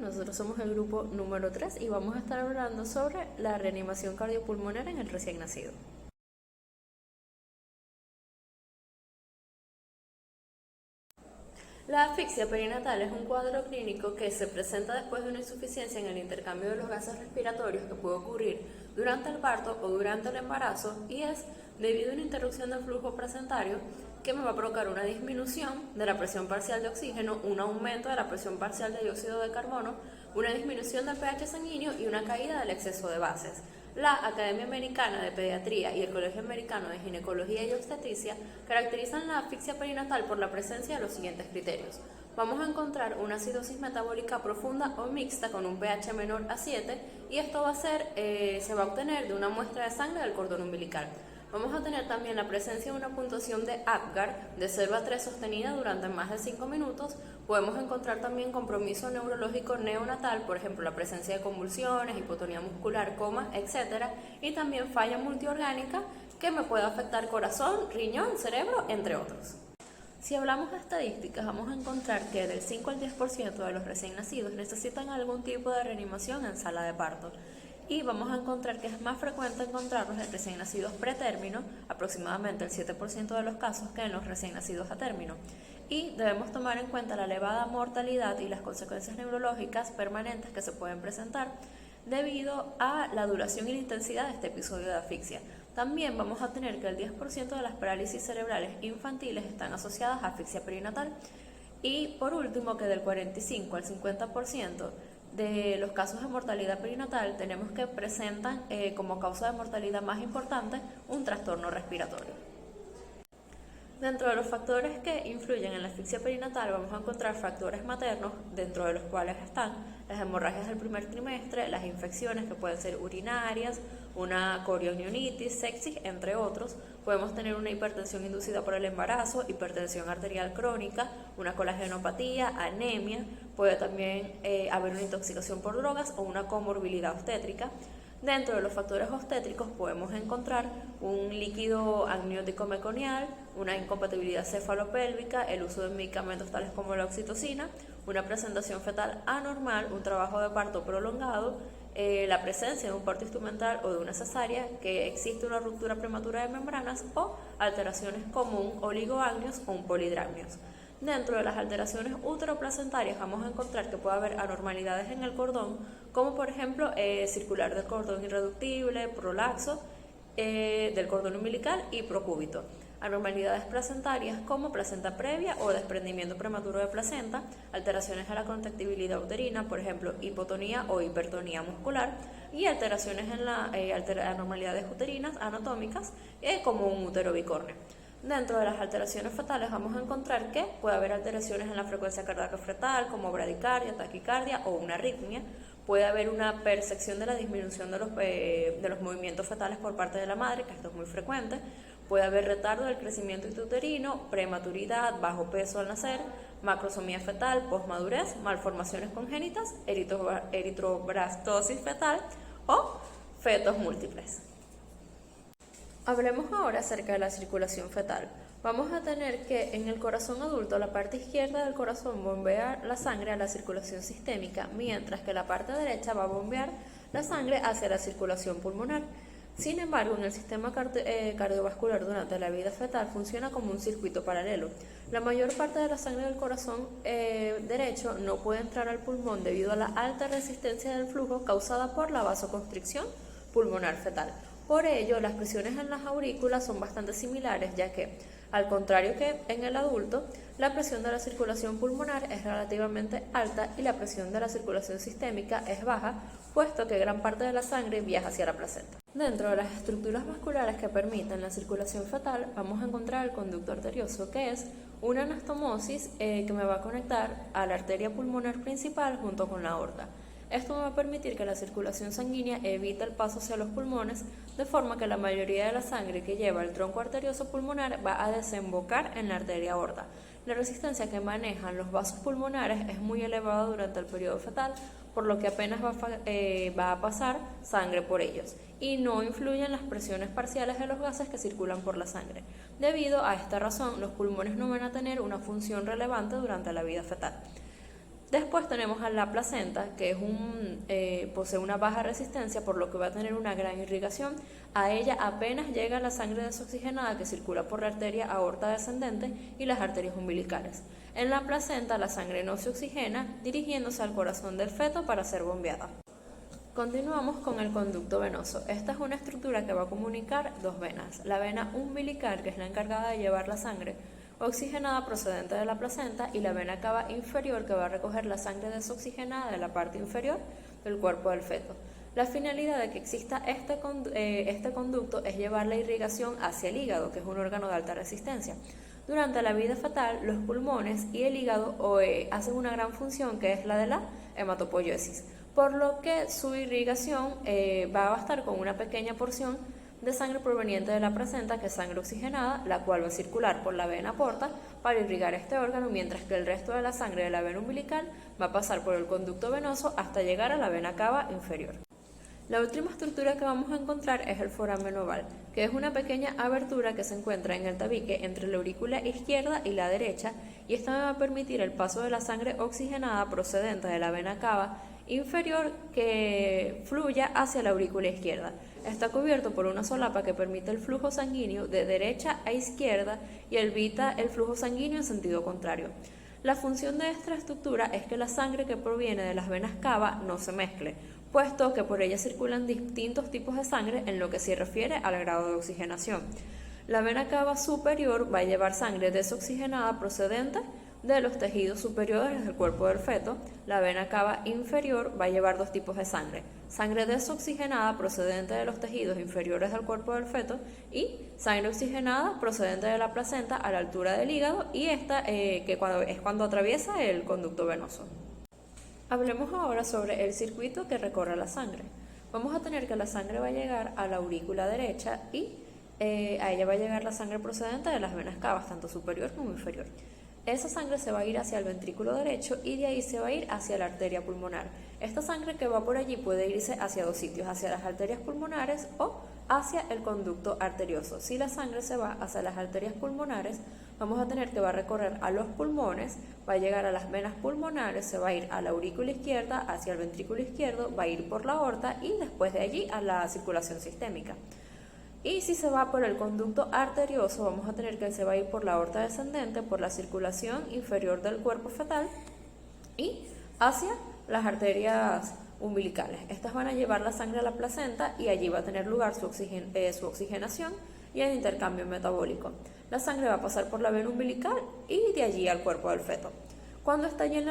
nosotros somos el grupo número 3 y vamos a estar hablando sobre la reanimación cardiopulmonar en el recién nacido. La asfixia perinatal es un cuadro clínico que se presenta después de una insuficiencia en el intercambio de los gases respiratorios que puede ocurrir durante el parto o durante el embarazo y es debido a una interrupción del flujo placentario que me va a provocar una disminución de la presión parcial de oxígeno, un aumento de la presión parcial de dióxido de carbono, una disminución del pH sanguíneo y una caída del exceso de bases. La Academia Americana de Pediatría y el Colegio Americano de Ginecología y Obstetricia caracterizan la asfixia perinatal por la presencia de los siguientes criterios. Vamos a encontrar una acidosis metabólica profunda o mixta con un pH menor a 7 y esto se va a obtener de una muestra de sangre del cordón umbilical. Vamos a tener también la presencia de una puntuación de APGAR de 0 a 3 sostenida durante más de 5 minutos. Podemos encontrar también compromiso neurológico neonatal, por ejemplo, la presencia de convulsiones, hipotonía muscular, coma, etc. Y también falla multiorgánica que me puede afectar corazón, riñón, cerebro, entre otros. Si hablamos de estadísticas, vamos a encontrar que del 5 al 10% de los recién nacidos necesitan algún tipo de reanimación en sala de parto. Y vamos a encontrar que es más frecuente encontrarlos en recién nacidos pretérmino, aproximadamente el 7% de los casos, que en los recién nacidos a término. Y debemos tomar en cuenta la elevada mortalidad y las consecuencias neurológicas permanentes que se pueden presentar debido a la duración y la intensidad de este episodio de asfixia. También vamos a tener que el 10% de las parálisis cerebrales infantiles están asociadas a asfixia perinatal. Y por último, que del 45 al 50% de los casos de mortalidad perinatal tenemos que presentan como causa de mortalidad más importante un trastorno respiratorio. Dentro de los factores que influyen en la asfixia perinatal vamos a encontrar factores maternos, dentro de los cuales están las hemorragias del primer trimestre, las infecciones que pueden ser urinarias, una corionionitis, sepsis, entre otros. Podemos tener una hipertensión inducida por el embarazo, hipertensión arterial crónica, una colagenopatía, anemia, puede también haber una intoxicación por drogas o una comorbilidad obstétrica. Dentro de los factores obstétricos podemos encontrar un líquido amniótico meconial, una incompatibilidad cefalopélvica, el uso de medicamentos tales como la oxitocina, una presentación fetal anormal, un trabajo de parto prolongado, la presencia de un parto instrumental o de una cesárea, que existe una ruptura prematura de membranas o alteraciones como un oligoamnios o un polidramnios. Dentro de las alteraciones uteroplacentarias vamos a encontrar que puede haber anormalidades en el cordón, como por ejemplo circular del cordón irreductible, prolaxo del cordón umbilical y procúbito. Anormalidades placentarias como placenta previa o desprendimiento prematuro de placenta, alteraciones a la contractibilidad uterina, por ejemplo hipotonía o hipertonía muscular, y alteraciones en las anormalidades uterinas anatómicas como un útero bicórneo. Dentro de las alteraciones fetales vamos a encontrar que puede haber alteraciones en la frecuencia cardíaca fetal como bradicardia, taquicardia o una arritmia. Puede haber una percepción de la disminución de los movimientos fetales por parte de la madre, que esto es muy frecuente. Puede haber retardo del crecimiento intrauterino, prematuridad, bajo peso al nacer, macrosomía fetal, posmadurez, malformaciones congénitas, eritroblastosis fetal o fetos múltiples. Hablemos ahora acerca de la circulación fetal. Vamos a tener que en el corazón adulto la parte izquierda del corazón bombea la sangre a la circulación sistémica, mientras que la parte derecha va a bombear la sangre hacia la circulación pulmonar. Sin embargo, en el sistema cardiovascular durante la vida fetal funciona como un circuito paralelo. La mayor parte de la sangre del corazón derecho no puede entrar al pulmón debido a la alta resistencia del flujo causada por la vasoconstricción pulmonar fetal. Por ello, las presiones en las aurículas son bastante similares, ya que, al contrario que en el adulto, la presión de la circulación pulmonar es relativamente alta y la presión de la circulación sistémica es baja, puesto que gran parte de la sangre viaja hacia la placenta. Dentro de las estructuras vasculares que permiten la circulación fetal, vamos a encontrar el conducto arterioso, que es una anastomosis que me va a conectar a la arteria pulmonar principal junto con la aorta. Esto me va a permitir que la circulación sanguínea evite el paso hacia los pulmones, de forma que la mayoría de la sangre que lleva el tronco arterioso pulmonar va a desembocar en la arteria aorta. La resistencia que manejan los vasos pulmonares es muy elevada durante el periodo fetal, por lo que apenas va a pasar sangre por ellos, y no influyen las presiones parciales de los gases que circulan por la sangre. Debido a esta razón, los pulmones no van a tener una función relevante durante la vida fetal. Después tenemos a la placenta, que posee una baja resistencia, por lo que va a tener una gran irrigación. A ella apenas llega la sangre desoxigenada que circula por la arteria aorta descendente y las arterias umbilicales. En la placenta la sangre no se oxigena, dirigiéndose al corazón del feto para ser bombeada. Continuamos con el conducto venoso. Esta es una estructura que va a comunicar dos venas. La vena umbilical, que es la encargada de llevar la sangre oxigenada procedente de la placenta, y la vena cava inferior, que va a recoger la sangre desoxigenada de la parte inferior del cuerpo del feto. La finalidad de que exista este conducto es llevar la irrigación hacia el hígado, que es un órgano de alta resistencia. Durante la vida fetal, los pulmones y el hígado hacen una gran función, que es la de la hematopoiesis, por lo que su irrigación va a bastar con una pequeña porción de sangre proveniente de la placenta, que es sangre oxigenada, la cual va a circular por la vena porta para irrigar este órgano, mientras que el resto de la sangre de la vena umbilical va a pasar por el conducto venoso hasta llegar a la vena cava inferior. La última estructura que vamos a encontrar es el foramen oval, que es una pequeña abertura que se encuentra en el tabique entre la aurícula izquierda y la derecha, y esta va a permitir el paso de la sangre oxigenada procedente de la vena cava inferior que fluya hacia la aurícula izquierda. Está cubierto por una solapa que permite el flujo sanguíneo de derecha a izquierda y evita el flujo sanguíneo en sentido contrario. La función de esta estructura es que la sangre que proviene de las venas cava no se mezcle, puesto que por ella circulan distintos tipos de sangre en lo que se refiere al grado de oxigenación. La vena cava superior va a llevar sangre desoxigenada procedente de los tejidos superiores del cuerpo del feto. La vena cava inferior va a llevar dos tipos de sangre: sangre desoxigenada procedente de los tejidos inferiores del cuerpo del feto y sangre oxigenada procedente de la placenta a la altura del hígado, y esta es cuando atraviesa el conducto venoso. Hablemos ahora sobre el circuito que recorre la sangre. Vamos a tener que la sangre va a llegar a la aurícula derecha y a ella va a llegar la sangre procedente de las venas cavas, tanto superior como inferior. Esa sangre se va a ir hacia el ventrículo derecho y de ahí se va a ir hacia la arteria pulmonar. Esta sangre que va por allí puede irse hacia dos sitios: hacia las arterias pulmonares o hacia el conducto arterioso. Si la sangre se va hacia las arterias pulmonares, vamos a tener que va a recorrer a los pulmones, va a llegar a las venas pulmonares, se va a ir a la aurícula izquierda, hacia el ventrículo izquierdo, va a ir por la aorta y después de allí a la circulación sistémica. Y si se va por el conducto arterioso, vamos a tener que se va a ir por la aorta descendente, por la circulación inferior del cuerpo fetal y hacia las arterias umbilicales. Estas van a llevar la sangre a la placenta y allí va a tener lugar su oxigenación y el intercambio metabólico. La sangre va a pasar por la vena umbilical y de allí al cuerpo del feto. Cuando está allí en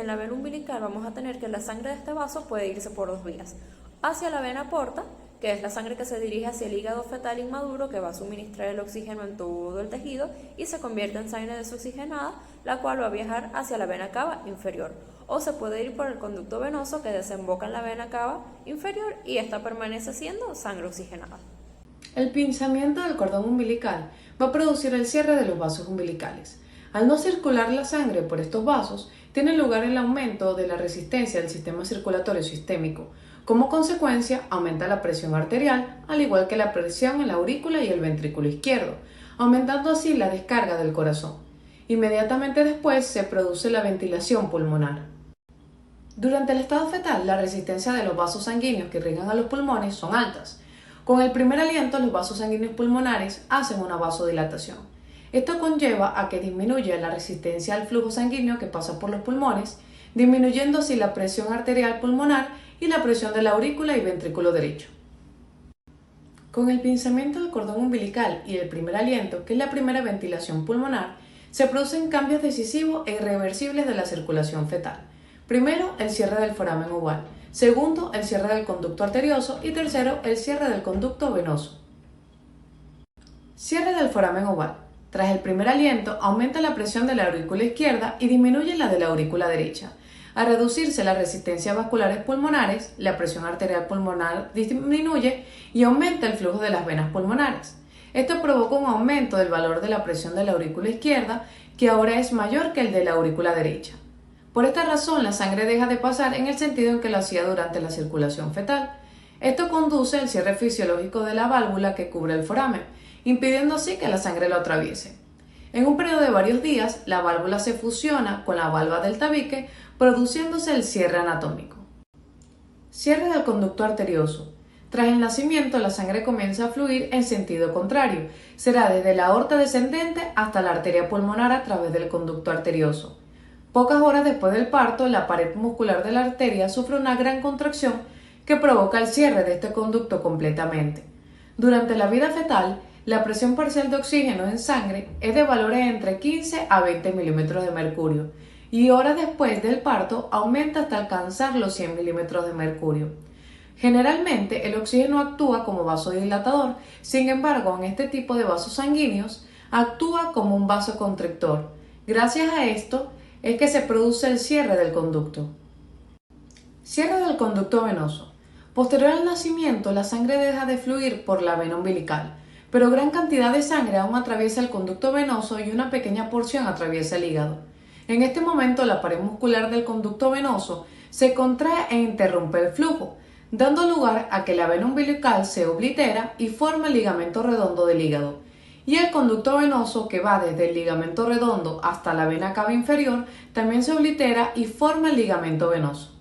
la vena umbilical, vamos a tener que la sangre de este vaso puede irse por dos vías: hacia la vena porta, que es la sangre que se dirige hacia el hígado fetal inmaduro, que va a suministrar el oxígeno en todo el tejido y se convierte en sangre desoxigenada, la cual va a viajar hacia la vena cava inferior. O se puede ir por el conducto venoso, que desemboca en la vena cava inferior y esta permanece siendo sangre oxigenada. El pinzamiento del cordón umbilical va a producir el cierre de los vasos umbilicales. Al no circular la sangre por estos vasos, tiene lugar el aumento de la resistencia del sistema circulatorio sistémico. Como consecuencia, aumenta la presión arterial, al igual que la presión en la aurícula y el ventrículo izquierdo, aumentando así la descarga del corazón. Inmediatamente después se produce la ventilación pulmonar. Durante el estado fetal, la resistencia de los vasos sanguíneos que irrigan a los pulmones son altas. Con el primer aliento, los vasos sanguíneos pulmonares hacen una vasodilatación. Esto conlleva a que disminuya la resistencia al flujo sanguíneo que pasa por los pulmones, disminuyendo así la presión arterial pulmonar y la presión de la aurícula y ventrículo derecho. Con el pinzamiento del cordón umbilical y el primer aliento, que es la primera ventilación pulmonar, se producen cambios decisivos e irreversibles de la circulación fetal. Primero, el cierre del foramen oval. Segundo, el cierre del conducto arterioso. Y tercero, el cierre del conducto venoso. Cierre del foramen oval. Tras el primer aliento, aumenta la presión de la aurícula izquierda y disminuye la de la aurícula derecha. Al reducirse las resistencias vasculares pulmonares, la presión arterial pulmonar disminuye y aumenta el flujo de las venas pulmonares. Esto provoca un aumento del valor de la presión de la aurícula izquierda, que ahora es mayor que el de la aurícula derecha. Por esta razón, la sangre deja de pasar en el sentido en que lo hacía durante la circulación fetal. Esto conduce al cierre fisiológico de la válvula que cubre el foramen, impidiendo así que la sangre lo atraviese. En un periodo de varios días, la válvula se fusiona con la válvula del tabique, produciéndose el cierre anatómico. Cierre del conducto arterioso. Tras el nacimiento, la sangre comienza a fluir en sentido contrario. Será desde la aorta descendente hasta la arteria pulmonar a través del conducto arterioso. Pocas horas después del parto, la pared muscular de la arteria sufre una gran contracción que provoca el cierre de este conducto completamente. Durante la vida fetal, la presión parcial de oxígeno en sangre es de valores entre 15 a 20 milímetros de mercurio y horas después del parto aumenta hasta alcanzar los 100 milímetros de mercurio. Generalmente el oxígeno actúa como vasodilatador, sin embargo en este tipo de vasos sanguíneos actúa como un vasoconstrictor. Gracias a esto es que se produce el cierre del conducto. Cierre del conducto venoso. Posterior al nacimiento, la sangre deja de fluir por la vena umbilical, pero gran cantidad de sangre aún atraviesa el conducto venoso y una pequeña porción atraviesa el hígado. En este momento, la pared muscular del conducto venoso se contrae e interrumpe el flujo, dando lugar a que la vena umbilical se oblitera y forma el ligamento redondo del hígado. Y el conducto venoso, que va desde el ligamento redondo hasta la vena cava inferior, también se oblitera y forma el ligamento venoso.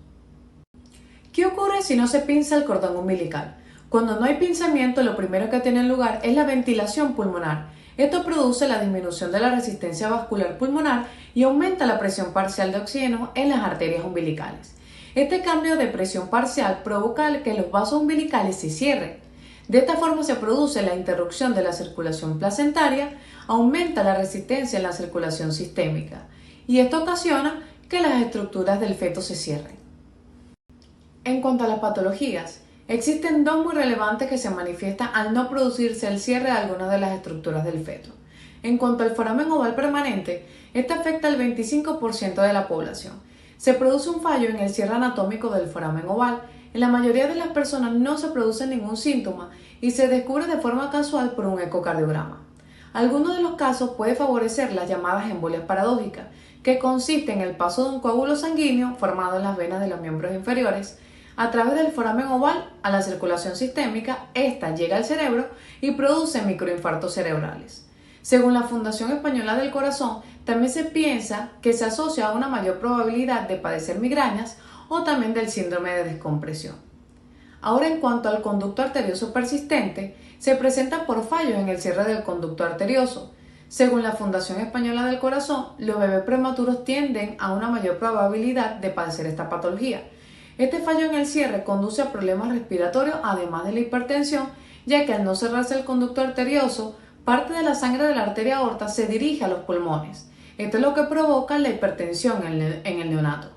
¿Qué ocurre si no se pinza el cordón umbilical? Cuando no hay pinzamiento, lo primero que tiene lugar es la ventilación pulmonar. Esto produce la disminución de la resistencia vascular pulmonar y aumenta la presión parcial de oxígeno en las arterias umbilicales. Este cambio de presión parcial provoca que los vasos umbilicales se cierren. De esta forma se produce la interrupción de la circulación placentaria, aumenta la resistencia en la circulación sistémica y esto ocasiona que las estructuras del feto se cierren. En cuanto a las patologías, existen dos muy relevantes que se manifiestan al no producirse el cierre de algunas de las estructuras del feto. En cuanto al foramen oval permanente, este afecta al 25% de la población. Se produce un fallo en el cierre anatómico del foramen oval. En la mayoría de las personas no se produce ningún síntoma y se descubre de forma casual por un ecocardiograma. Algunos de los casos puede favorecer las llamadas embolias paradójicas, que consiste en el paso de un coágulo sanguíneo formado en las venas de los miembros inferiores a través del foramen oval a la circulación sistémica. Esta llega al cerebro y produce microinfartos cerebrales. Según la Fundación Española del Corazón, también se piensa que se asocia a una mayor probabilidad de padecer migrañas o también del síndrome de descompresión. Ahora, en cuanto al conducto arterioso persistente, se presenta por fallos en el cierre del conducto arterioso. Según la Fundación Española del Corazón, los bebés prematuros tienden a una mayor probabilidad de padecer esta patología. Este fallo en el cierre conduce a problemas respiratorios además de la hipertensión, ya que al no cerrarse el conducto arterioso, parte de la sangre de la arteria aorta se dirige a los pulmones. Esto es lo que provoca la hipertensión en el neonato.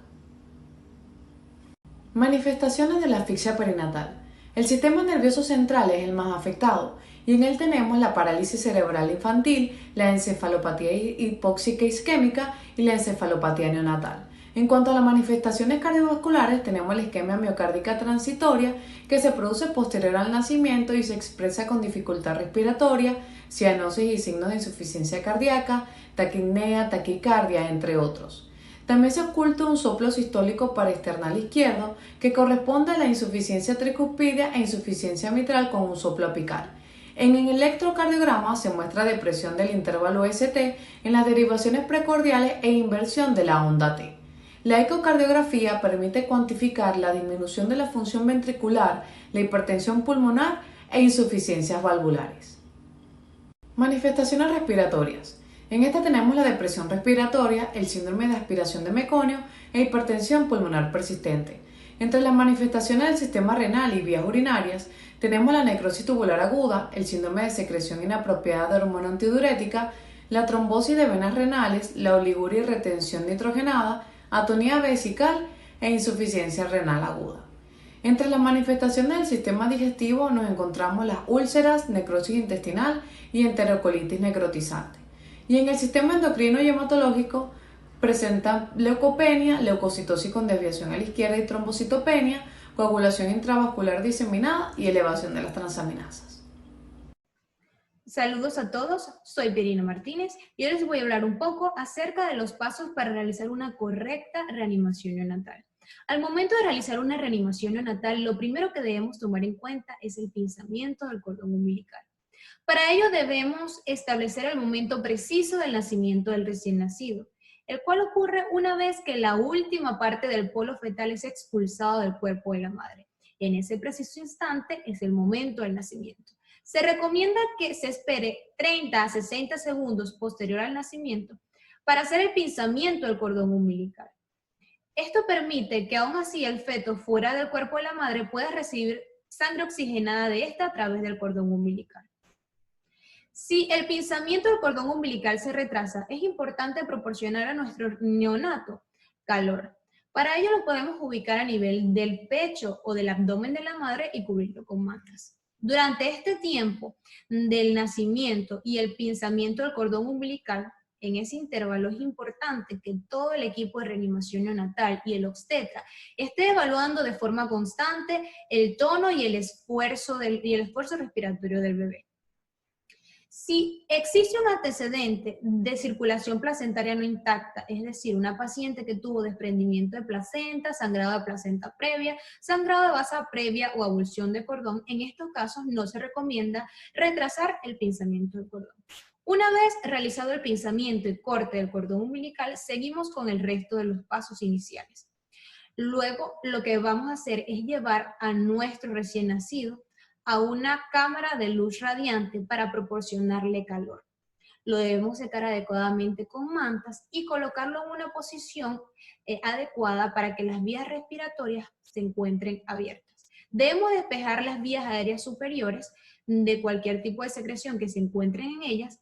Manifestaciones de la asfixia perinatal. El sistema nervioso central es el más afectado y en él tenemos la parálisis cerebral infantil, la encefalopatía hipóxica isquémica y la encefalopatía neonatal. En cuanto a las manifestaciones cardiovasculares, tenemos la isquemia miocárdica transitoria, que se produce posterior al nacimiento y se expresa con dificultad respiratoria, cianosis y signos de insuficiencia cardíaca, taquipnea, taquicardia, entre otros. También se oculta un soplo sistólico paraesternal izquierdo, que corresponde a la insuficiencia tricuspidia e insuficiencia mitral con un soplo apical. En el electrocardiograma se muestra depresión del intervalo ST en las derivaciones precordiales e inversión de la onda T. La ecocardiografía permite cuantificar la disminución de la función ventricular, la hipertensión pulmonar e insuficiencias valvulares. Manifestaciones respiratorias. En esta tenemos la depresión respiratoria, el síndrome de aspiración de meconio e hipertensión pulmonar persistente. Entre las manifestaciones del sistema renal y vías urinarias tenemos la necrosis tubular aguda, el síndrome de secreción inapropiada de hormona antidiurética, la trombosis de venas renales, la oliguria y retención nitrogenada, atonía vesical e insuficiencia renal aguda. Entre las manifestaciones del sistema digestivo nos encontramos las úlceras, necrosis intestinal y enterocolitis necrotizante. Y en el sistema endocrino y hematológico presentan leucopenia, leucocitosis con desviación a la izquierda y trombocitopenia, coagulación intravascular diseminada y elevación de las transaminasas. Saludos a todos, soy Verina Martínez y hoy les voy a hablar un poco acerca de los pasos para realizar una correcta reanimación neonatal. Al momento de realizar una reanimación neonatal, lo primero que debemos tomar en cuenta es el pinzamiento del cordón umbilical. Para ello debemos establecer el momento preciso del nacimiento del recién nacido, el cual ocurre una vez que la última parte del polo fetal es expulsado del cuerpo de la madre. En ese preciso instante es el momento del nacimiento. Se recomienda que se espere 30 a 60 segundos posterior al nacimiento para hacer el pinzamiento del cordón umbilical. Esto permite que aún así el feto fuera del cuerpo de la madre pueda recibir sangre oxigenada de esta a través del cordón umbilical. Si el pinzamiento del cordón umbilical se retrasa, es importante proporcionar a nuestro neonato calor. Para ello lo podemos ubicar a nivel del pecho o del abdomen de la madre y cubrirlo con mantas. Durante este tiempo del nacimiento y el pinzamiento del cordón umbilical, en ese intervalo es importante que todo el equipo de reanimación neonatal y el obstetra esté evaluando de forma constante el tono y el esfuerzo respiratorio del bebé. Si existe un antecedente de circulación placentaria no intacta, es decir, una paciente que tuvo desprendimiento de placenta, sangrado de placenta previa, sangrado de basa previa o abulsión de cordón, en estos casos no se recomienda retrasar el pinzamiento del cordón. Una vez realizado el pinzamiento y corte del cordón umbilical, seguimos con el resto de los pasos iniciales. Luego, lo que vamos a hacer es llevar a nuestro recién nacido a una cámara de luz radiante para proporcionarle calor. Lo debemos secar adecuadamente con mantas y colocarlo en una posición adecuada para que las vías respiratorias se encuentren abiertas. Debemos despejar las vías aéreas superiores de cualquier tipo de secreción que se encuentren en ellas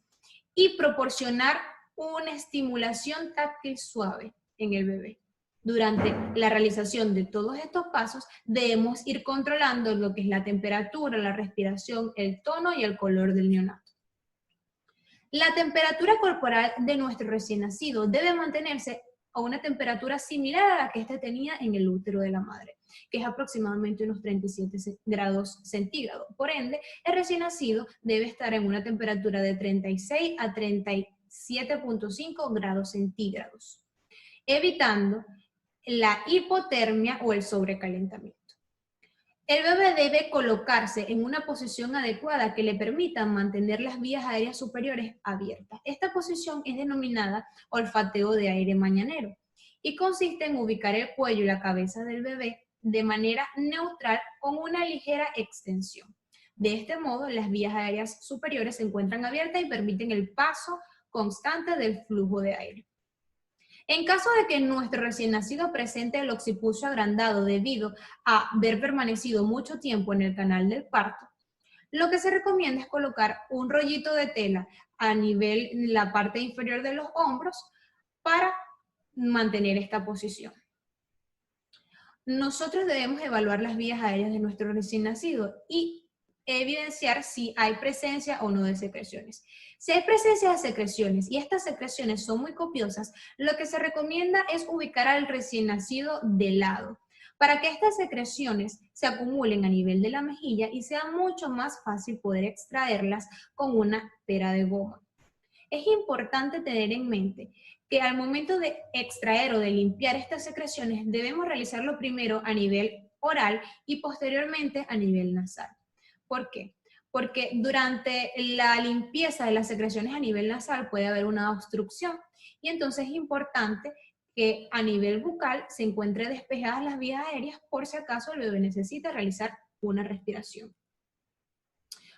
y proporcionar una estimulación táctil suave en el bebé. Durante la realización de todos estos pasos, debemos ir controlando lo que es la temperatura, la respiración, el tono y el color del neonato. La temperatura corporal de nuestro recién nacido debe mantenerse a una temperatura similar a la que éste tenía en el útero de la madre, que es aproximadamente unos 37 grados centígrados. Por ende, el recién nacido debe estar en una temperatura de 36 a 37.5 grados centígrados, evitando la hipotermia o el sobrecalentamiento. El bebé debe colocarse en una posición adecuada que le permita mantener las vías aéreas superiores abiertas. Esta posición es denominada olfateo de aire mañanero y consiste en ubicar el cuello y la cabeza del bebé de manera neutral con una ligera extensión. De este modo, las vías aéreas superiores se encuentran abiertas y permiten el paso constante del flujo de aire. En caso de que nuestro recién nacido presente el occipucio agrandado debido a haber permanecido mucho tiempo en el canal del parto, lo que se recomienda es colocar un rollito de tela a nivel de la parte inferior de los hombros para mantener esta posición. Nosotros debemos evaluar las vías aéreas de nuestro recién nacido y evidenciar si hay presencia o no de secreciones. Si hay presencia de secreciones y estas secreciones son muy copiosas, lo que se recomienda es ubicar al recién nacido de lado, para que estas secreciones se acumulen a nivel de la mejilla y sea mucho más fácil poder extraerlas con una pera de goma. Es importante tener en mente que al momento de extraer o de limpiar estas secreciones debemos realizarlo primero a nivel oral y posteriormente a nivel nasal. ¿Por qué? Porque durante la limpieza de las secreciones a nivel nasal puede haber una obstrucción y entonces es importante que a nivel bucal se encuentre despejadas las vías aéreas por si acaso el bebé necesita realizar una respiración.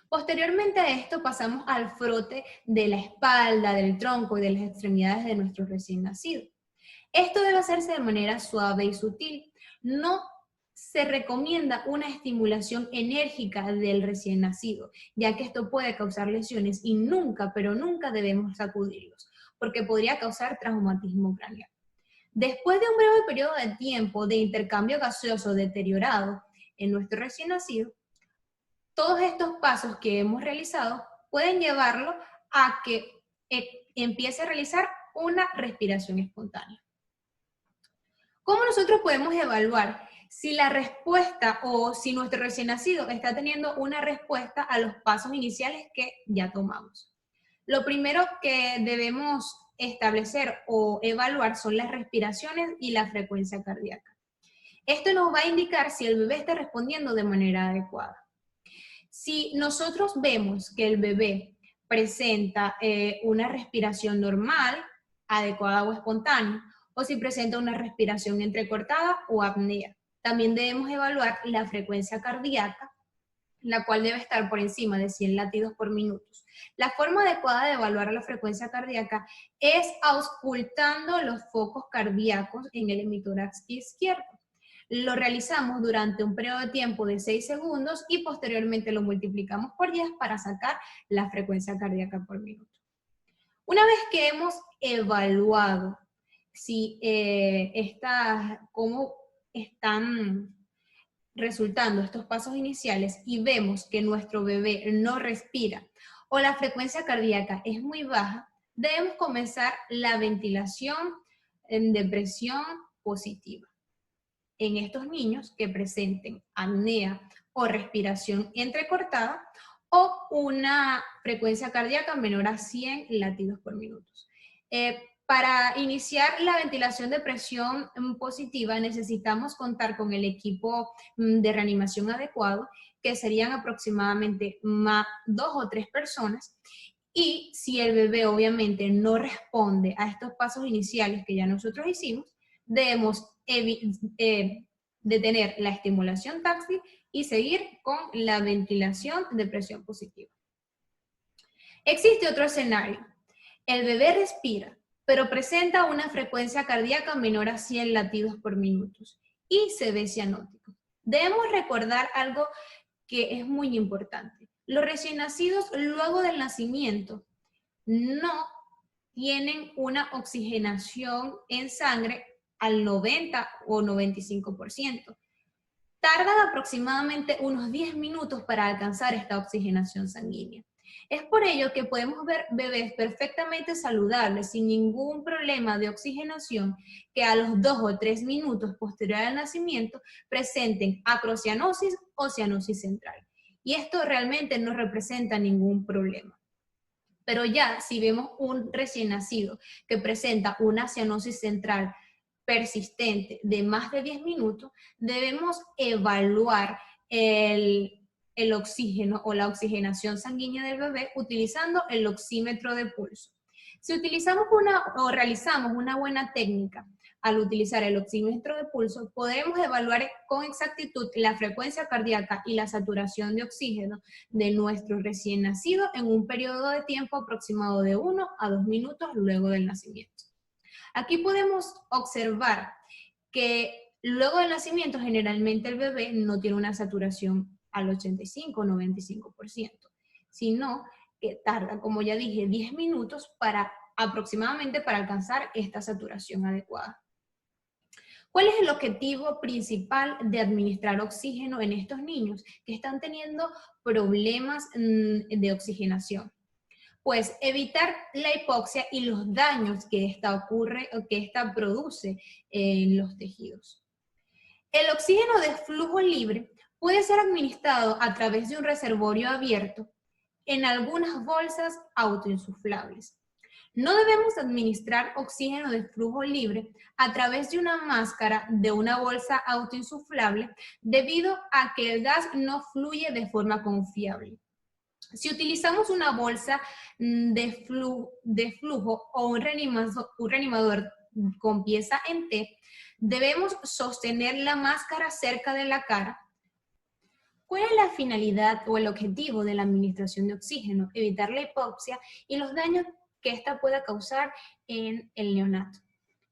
Posteriormente a esto pasamos al frote de la espalda, del tronco y de las extremidades de nuestro recién nacido. Esto debe hacerse de manera suave y sutil. No se recomienda una estimulación enérgica del recién nacido, ya que esto puede causar lesiones y nunca, pero nunca debemos sacudirlos, porque podría causar traumatismo craneal. Después de un breve periodo de tiempo de intercambio gaseoso deteriorado en nuestro recién nacido, todos estos pasos que hemos realizado pueden llevarlo a que empiece a realizar una respiración espontánea. ¿Cómo nosotros podemos evaluar si la respuesta o si nuestro recién nacido está teniendo una respuesta a los pasos iniciales que ya tomamos? Lo primero que debemos establecer o evaluar son las respiraciones y la frecuencia cardíaca. Esto nos va a indicar si el bebé está respondiendo de manera adecuada. Si nosotros vemos que el bebé presenta una respiración normal, adecuada o espontánea, o si presenta una respiración entrecortada o apnea. También debemos evaluar la frecuencia cardíaca, la cual debe estar por encima de 100 latidos por minuto. La forma adecuada de evaluar la frecuencia cardíaca es auscultando los focos cardíacos en el hemitórax izquierdo. Lo realizamos durante un periodo de tiempo de 6 segundos y posteriormente lo multiplicamos por 10 para sacar la frecuencia cardíaca por minuto. Una vez que hemos evaluado si cómo están resultando estos pasos iniciales y vemos que nuestro bebé no respira o la frecuencia cardíaca es muy baja, debemos comenzar la ventilación de presión positiva en estos niños que presenten apnea o respiración entrecortada o una frecuencia cardíaca menor a 100 latidos por minuto. Para iniciar la ventilación de presión positiva necesitamos contar con el equipo de reanimación adecuado, que serían aproximadamente 2 o 3 personas, y si el bebé obviamente no responde a estos pasos iniciales que ya nosotros hicimos, debemos detener la estimulación táctil y seguir con la ventilación de presión positiva. Existe otro escenario. El bebé respira, pero presenta una frecuencia cardíaca menor a 100 latidos por minuto y se ve cianótico. Debemos recordar algo que es muy importante. Los recién nacidos luego del nacimiento no tienen una oxigenación en sangre al 90 o 95%. Tardan aproximadamente unos 10 minutos para alcanzar esta oxigenación sanguínea. Es por ello que podemos ver bebés perfectamente saludables, sin ningún problema de oxigenación, que a los 2 o 3 minutos posterior al nacimiento presenten acrocianosis o cianosis central. Y esto realmente no representa ningún problema. Pero ya si vemos un recién nacido que presenta una cianosis central persistente de más de 10 minutos, debemos evaluar el oxígeno o la oxigenación sanguínea del bebé utilizando el oxímetro de pulso. Si utilizamos realizamos una buena técnica al utilizar el oxímetro de pulso, podemos evaluar con exactitud la frecuencia cardíaca y la saturación de oxígeno de nuestro recién nacido en un periodo de tiempo aproximado de 1 a 2 minutos luego del nacimiento. Aquí podemos observar que luego del nacimiento generalmente el bebé no tiene una saturación al 85 o 95%, sino que tarda, como ya dije, 10 minutos aproximadamente para alcanzar esta saturación adecuada. ¿Cuál es el objetivo principal de administrar oxígeno en estos niños que están teniendo problemas de oxigenación? Pues evitar la hipoxia y los daños que esta produce en los tejidos. El oxígeno de flujo libre puede ser administrado a través de un reservorio abierto en algunas bolsas autoinsuflables. No debemos administrar oxígeno de flujo libre a través de una máscara de una bolsa autoinsuflable debido a que el gas no fluye de forma confiable. Si utilizamos una bolsa de flujo o un reanimador con pieza en T, debemos sostener la máscara cerca de la cara. ¿Cuál es la finalidad o el objetivo de la administración de oxígeno? Evitar la hipoxia y los daños que ésta pueda causar en el neonato.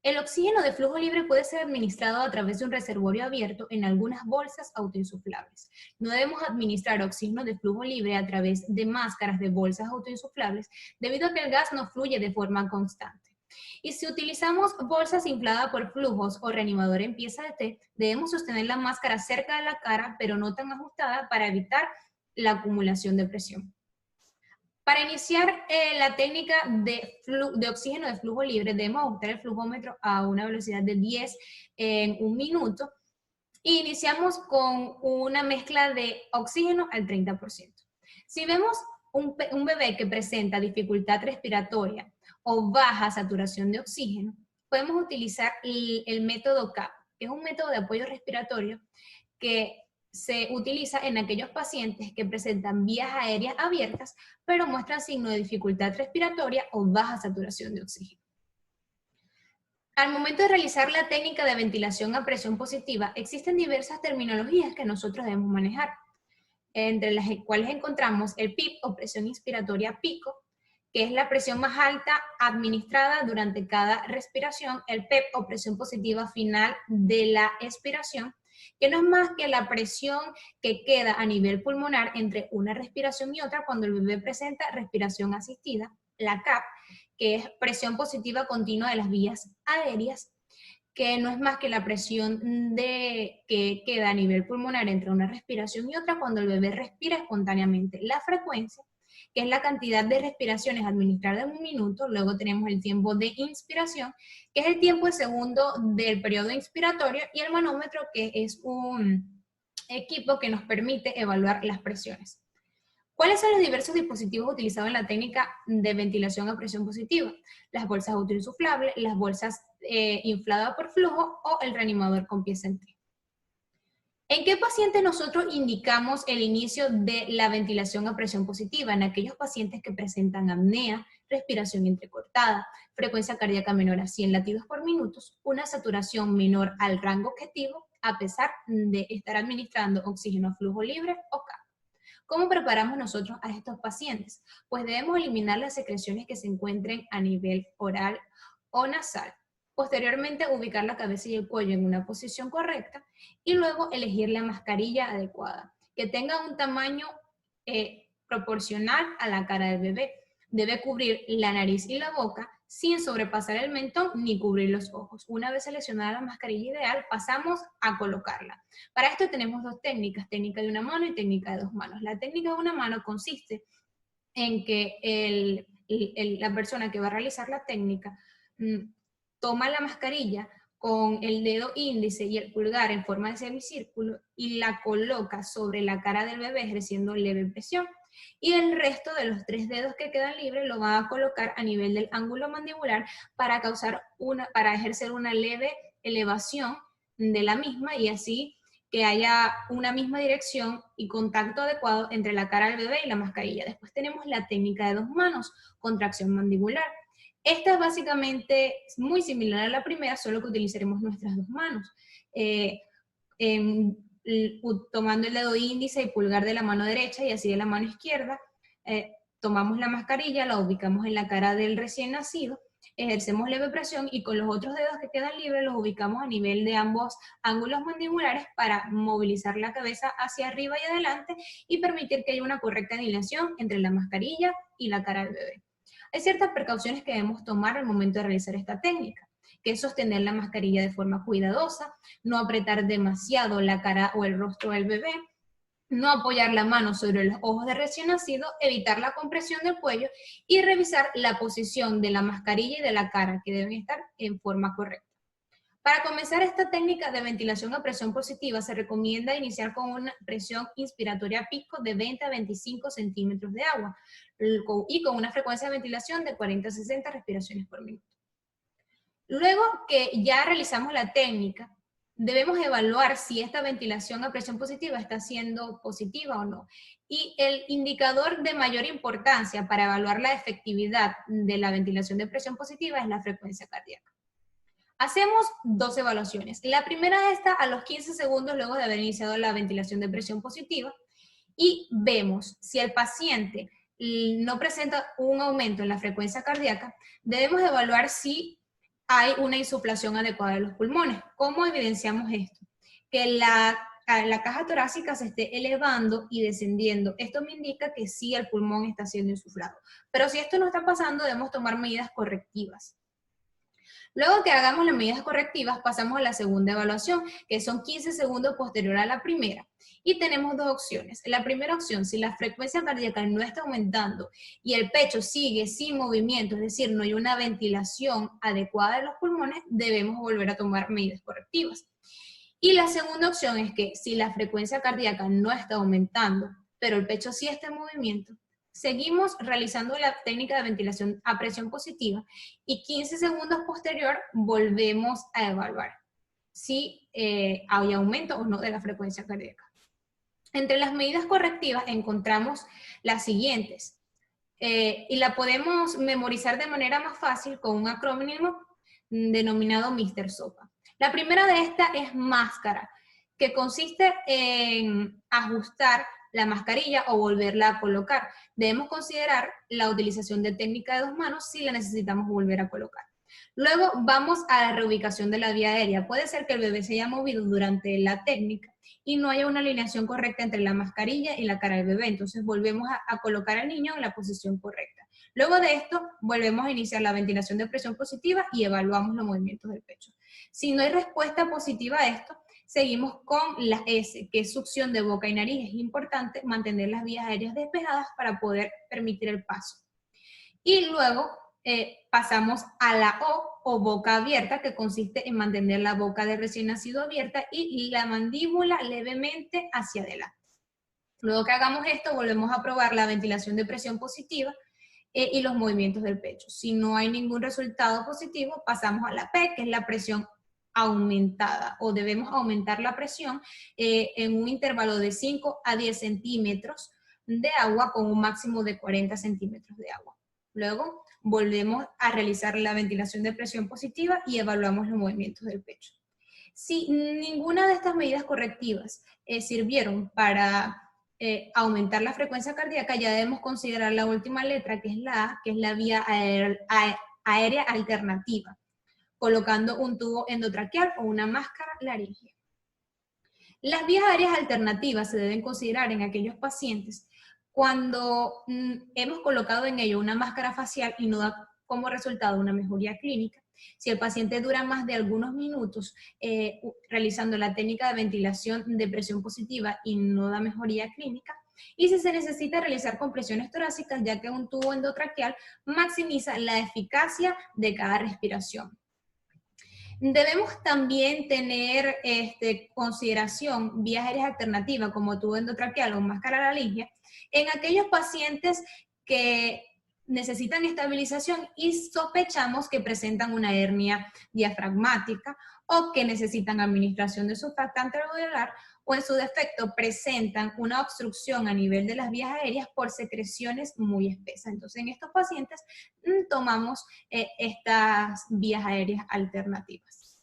El oxígeno de flujo libre puede ser administrado a través de un reservorio abierto en algunas bolsas autoinsuflables. No debemos administrar oxígeno de flujo libre a través de máscaras de bolsas autoinsuflables debido a que el gas no fluye de forma constante. Y si utilizamos bolsas infladas por flujos o reanimador en pieza de T, debemos sostener la máscara cerca de la cara, pero no tan ajustada para evitar la acumulación de presión. Para iniciar la técnica de oxígeno de flujo libre, debemos ajustar el flujómetro a una velocidad de 10 en un minuto. E iniciamos con una mezcla de oxígeno al 30%. Si vemos un bebé que presenta dificultad respiratoria o baja saturación de oxígeno, podemos utilizar el método CAP, que es un método de apoyo respiratorio que se utiliza en aquellos pacientes que presentan vías aéreas abiertas, pero muestran signo de dificultad respiratoria o baja saturación de oxígeno. Al momento de realizar la técnica de ventilación a presión positiva, existen diversas terminologías que nosotros debemos manejar, entre las cuales encontramos el PIP o presión inspiratoria pico, que es la presión más alta administrada durante cada respiración, el PEP o presión positiva final de la expiración, que no es más que la presión que queda a nivel pulmonar entre una respiración y otra cuando el bebé presenta respiración asistida, la CAP, que es presión positiva continua de las vías aéreas, que no es más que la presión que queda a nivel pulmonar entre una respiración y otra cuando el bebé respira espontáneamente. La frecuencia, que es la cantidad de respiraciones administradas en un minuto. Luego tenemos el tiempo de inspiración, que es el tiempo de segundo del periodo inspiratorio, y el manómetro, que es un equipo que nos permite evaluar las presiones. ¿Cuáles son los diversos dispositivos utilizados en la técnica de ventilación a presión positiva? Las bolsas autoinsuflables, las bolsas infladas por flujo o el reanimador con pieza en T. ¿En qué pacientes nosotros indicamos el inicio de la ventilación a presión positiva? En aquellos pacientes que presentan apnea, respiración entrecortada, frecuencia cardíaca menor a 100 latidos por minuto, una saturación menor al rango objetivo, a pesar de estar administrando oxígeno a flujo libre o CAP. ¿Cómo preparamos nosotros a estos pacientes? Pues debemos eliminar las secreciones que se encuentren a nivel oral o nasal. Posteriormente, ubicar la cabeza y el cuello en una posición correcta y luego elegir la mascarilla adecuada, que tenga un tamaño proporcional a la cara del bebé. Debe cubrir la nariz y la boca sin sobrepasar el mentón ni cubrir los ojos. Una vez seleccionada la mascarilla ideal, pasamos a colocarla. Para esto tenemos dos técnicas, técnica de una mano y técnica de dos manos. La técnica de una mano consiste en que la persona que va a realizar la técnica toma la mascarilla con el dedo índice y el pulgar en forma de semicírculo y la coloca sobre la cara del bebé ejerciendo leve presión. Y el resto de los 3 dedos que quedan libres lo va a colocar a nivel del ángulo mandibular para ejercer una leve elevación de la misma y así que haya una misma dirección y contacto adecuado entre la cara del bebé y la mascarilla. Después tenemos la técnica de dos manos, contracción mandibular. Esta es básicamente muy similar a la primera, solo que utilizaremos nuestras dos manos. Tomando el dedo índice y pulgar de la mano derecha y así de la mano izquierda, tomamos la mascarilla, la ubicamos en la cara del recién nacido, ejercemos leve presión y con los otros dedos que quedan libres los ubicamos a nivel de ambos ángulos mandibulares para movilizar la cabeza hacia arriba y adelante y permitir que haya una correcta alineación entre la mascarilla y la cara del bebé. Hay ciertas precauciones que debemos tomar al momento de realizar esta técnica, que es sostener la mascarilla de forma cuidadosa, no apretar demasiado la cara o el rostro del bebé, no apoyar la mano sobre los ojos del recién nacido, evitar la compresión del cuello y revisar la posición de la mascarilla y de la cara, que deben estar en forma correcta. Para comenzar esta técnica de ventilación a presión positiva, se recomienda iniciar con una presión inspiratoria pico de 20 a 25 centímetros de agua y con una frecuencia de ventilación de 40 a 60 respiraciones por minuto. Luego que ya realizamos la técnica, debemos evaluar si esta ventilación a presión positiva está siendo positiva o no. Y el indicador de mayor importancia para evaluar la efectividad de la ventilación de presión positiva es la frecuencia cardíaca. Hacemos dos evaluaciones. La primera está a los 15 segundos luego de haber iniciado la ventilación de presión positiva y vemos si el paciente no presenta un aumento en la frecuencia cardíaca, debemos evaluar si hay una insuflación adecuada de los pulmones. ¿Cómo evidenciamos esto? Que la caja torácica se esté elevando y descendiendo. Esto me indica que sí el pulmón está siendo insuflado. Pero si esto no está pasando, debemos tomar medidas correctivas. Luego que hagamos las medidas correctivas, pasamos a la segunda evaluación, que son 15 segundos posterior a la primera. Y tenemos dos opciones. La primera opción, si la frecuencia cardíaca no está aumentando y el pecho sigue sin movimiento, es decir, no hay una ventilación adecuada de los pulmones, debemos volver a tomar medidas correctivas. Y la segunda opción es que si la frecuencia cardíaca no está aumentando, pero el pecho sí está en movimiento, seguimos realizando la técnica de ventilación a presión positiva y 15 segundos posterior volvemos a evaluar si hay aumento o no de la frecuencia cardíaca. Entre las medidas correctivas encontramos las siguientes, y la podemos memorizar de manera más fácil con un acrónimo denominado Mr. Sopa. La primera de estas es máscara, que consiste en ajustar la mascarilla o volverla a colocar. Debemos considerar la utilización de técnica de 2 manos si la necesitamos volver a colocar. Luego vamos a la reubicación de la vía aérea. Puede ser que el bebé se haya movido durante la técnica y no haya una alineación correcta entre la mascarilla y la cara del bebé. Entonces volvemos a colocar al niño en la posición correcta. Luego de esto, volvemos a iniciar la ventilación de presión positiva y evaluamos los movimientos del pecho. Si no hay respuesta positiva a esto, seguimos con la S, que es succión de boca y nariz. Es importante mantener las vías aéreas despejadas para poder permitir el paso. Y luego pasamos a la O boca abierta, que consiste en mantener la boca del recién nacido abierta y la mandíbula levemente hacia adelante. Luego que hagamos esto, volvemos a probar la ventilación de presión positiva y los movimientos del pecho. Si no hay ningún resultado positivo, pasamos a la P, que es la presión aumentada, o debemos aumentar la presión en un intervalo de 5 a 10 centímetros de agua con un máximo de 40 centímetros de agua. Luego volvemos a realizar la ventilación de presión positiva y evaluamos los movimientos del pecho. Si ninguna de estas medidas correctivas sirvieron para aumentar la frecuencia cardíaca, ya debemos considerar la última letra, que es la A, que es la vía aérea alternativa, colocando un tubo endotraqueal o una máscara laringea. Las vías aéreas alternativas se deben considerar en aquellos pacientes cuando hemos colocado en ello una máscara facial y no da como resultado una mejoría clínica. Si el paciente dura más de algunos minutos realizando la técnica de ventilación de presión positiva y no da mejoría clínica, y si se necesita realizar compresiones torácicas, ya que un tubo endotraqueal maximiza la eficacia de cada respiración. Debemos también tener consideración vías aéreas alternativas como tubo endotraqueal o máscara laringea en aquellos pacientes que necesitan estabilización y sospechamos que presentan una hernia diafragmática o que necesitan administración de surfactante alveolar o en su defecto presentan una obstrucción a nivel de las vías aéreas por secreciones muy espesas. Entonces en estos pacientes tomamos estas vías aéreas alternativas.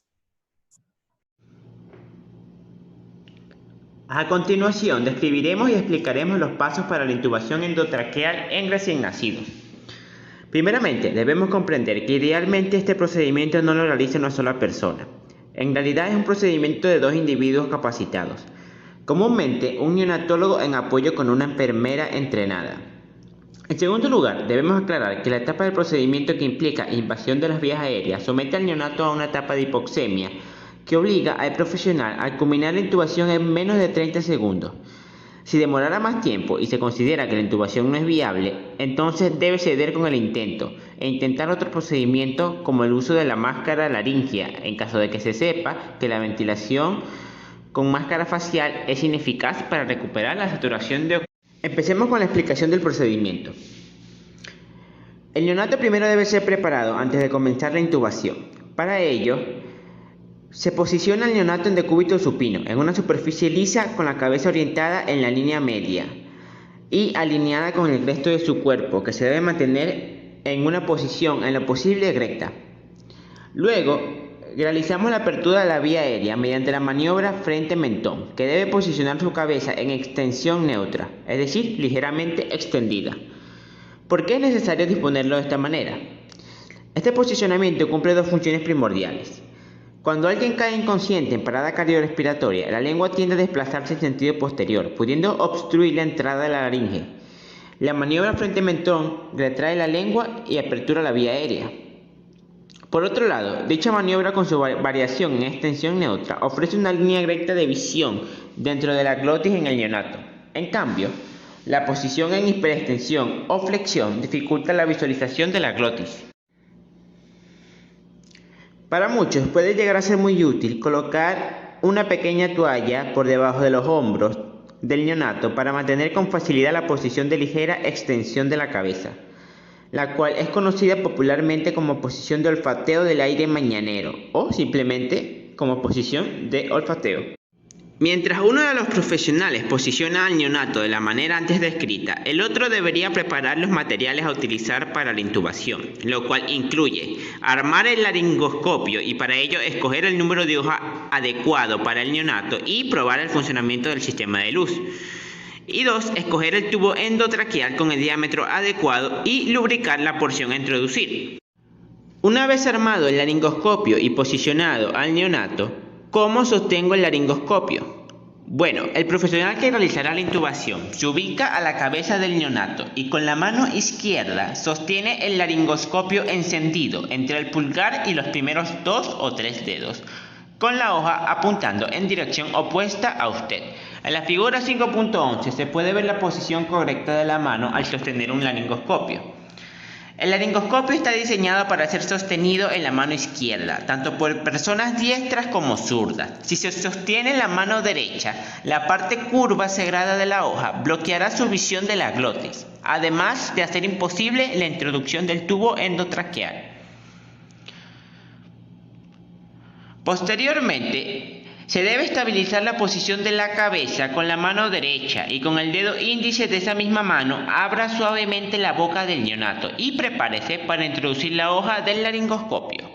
A continuación, describiremos y explicaremos los pasos para la intubación endotraqueal en recién nacidos. Primeramente, debemos comprender que idealmente este procedimiento no lo realiza una sola persona. En realidad es un procedimiento de 2 individuos capacitados. Comúnmente, un neonatólogo en apoyo con una enfermera entrenada. En segundo lugar, debemos aclarar que la etapa del procedimiento que implica invasión de las vías aéreas somete al neonato a una etapa de hipoxemia que obliga al profesional a culminar la intubación en menos de 30 segundos. Si demorara más tiempo y se considera que la intubación no es viable, entonces debe ceder con el intento e intentar otro procedimiento como el uso de la máscara laringea en caso de que se sepa que la ventilación con máscara facial es ineficaz para recuperar la saturación de oxígeno. Empecemos con la explicación del procedimiento. El neonato primero debe ser preparado antes de comenzar la intubación. Para ello, se posiciona el neonato en decúbito supino, en una superficie lisa con la cabeza orientada en la línea media y alineada con el resto de su cuerpo, que se debe mantener en una posición en lo posible recta. Luego, realizamos la apertura de la vía aérea mediante la maniobra frente-mentón, que debe posicionar su cabeza en extensión neutra, es decir, ligeramente extendida. ¿Por qué es necesario disponerlo de esta manera? Este posicionamiento cumple 2 funciones primordiales. Cuando alguien cae inconsciente en parada cardiorrespiratoria, la lengua tiende a desplazarse en sentido posterior, pudiendo obstruir la entrada de la laringe. La maniobra frente-mentón retrae la lengua y apertura la vía aérea. Por otro lado, dicha maniobra con su variación en extensión neutra ofrece una línea recta de visión dentro de la glotis en el neonato. En cambio, la posición en hiperextensión o flexión dificulta la visualización de la glotis. Para muchos puede llegar a ser muy útil colocar una pequeña toalla por debajo de los hombros del neonato para mantener con facilidad la posición de ligera extensión de la cabeza, la cual es conocida popularmente como posición de olfateo del aire mañanero o simplemente como posición de olfateo. Mientras uno de los profesionales posiciona al neonato de la manera antes descrita, el otro debería preparar los materiales a utilizar para la intubación, lo cual incluye armar el laringoscopio y para ello escoger el número de hoja adecuado para el neonato y probar el funcionamiento del sistema de luz. Y 2. Escoger el tubo endotraqueal con el diámetro adecuado y lubricar la porción a introducir. Una vez armado el laringoscopio y posicionado al neonato, ¿cómo sostengo el laringoscopio? Bueno, el profesional que realizará la intubación se ubica a la cabeza del neonato y con la mano izquierda sostiene el laringoscopio encendido entre el pulgar y los primeros 2 o 3 dedos, con la hoja apuntando en dirección opuesta a usted. En la figura 5.11 se puede ver la posición correcta de la mano al sostener un laringoscopio. El laringoscopio está diseñado para ser sostenido en la mano izquierda, tanto por personas diestras como zurdas. Si se sostiene en la mano derecha, la parte curva cerrada de la hoja bloqueará su visión de la glotis, además de hacer imposible la introducción del tubo endotraqueal. Posteriormente, se debe estabilizar la posición de la cabeza con la mano derecha y con el dedo índice de esa misma mano abra suavemente la boca del neonato y prepárese para introducir la hoja del laringoscopio.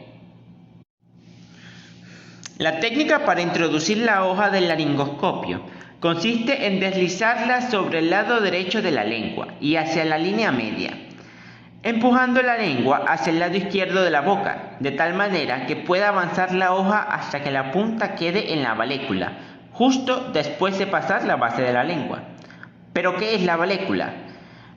La técnica para introducir la hoja del laringoscopio consiste en deslizarla sobre el lado derecho de la lengua y hacia la línea media, empujando la lengua hacia el lado izquierdo de la boca, de tal manera que pueda avanzar la hoja hasta que la punta quede en la valécula, justo después de pasar la base de la lengua. ¿Pero qué es la valécula?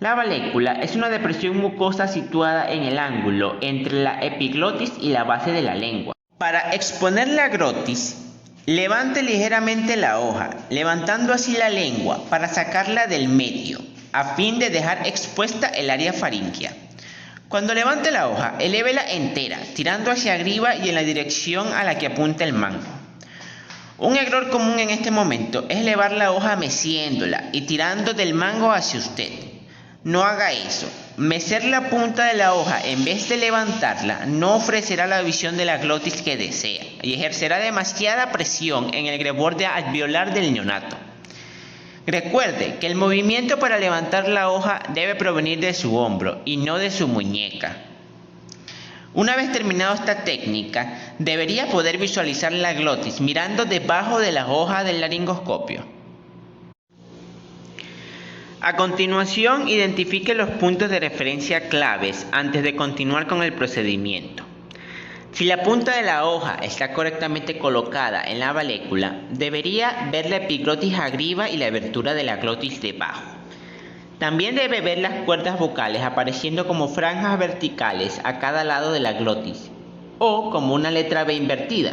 La valécula es una depresión mucosa situada en el ángulo entre la epiglotis y la base de la lengua. Para exponer la glotis, levante ligeramente la hoja, levantando así la lengua para sacarla del medio, a fin de dejar expuesta el área faríngea. Cuando levante la hoja, elévela entera, tirando hacia arriba y en la dirección a la que apunta el mango. Un error común en este momento es elevar la hoja meciéndola y tirando del mango hacia usted. No haga eso. Mecer la punta de la hoja en vez de levantarla no ofrecerá la visión de la glotis que desea y ejercerá demasiada presión en el borde alveolar del neonato. Recuerde que el movimiento para levantar la hoja debe provenir de su hombro y no de su muñeca. Una vez terminada esta técnica, debería poder visualizar la glotis mirando debajo de la hoja del laringoscopio. A continuación, identifique los puntos de referencia claves antes de continuar con el procedimiento. Si la punta de la hoja está correctamente colocada en la valécula, debería ver la epiglotis arriba y la abertura de la glotis debajo. También debe ver las cuerdas vocales apareciendo como franjas verticales a cada lado de la glotis, o como una letra B invertida.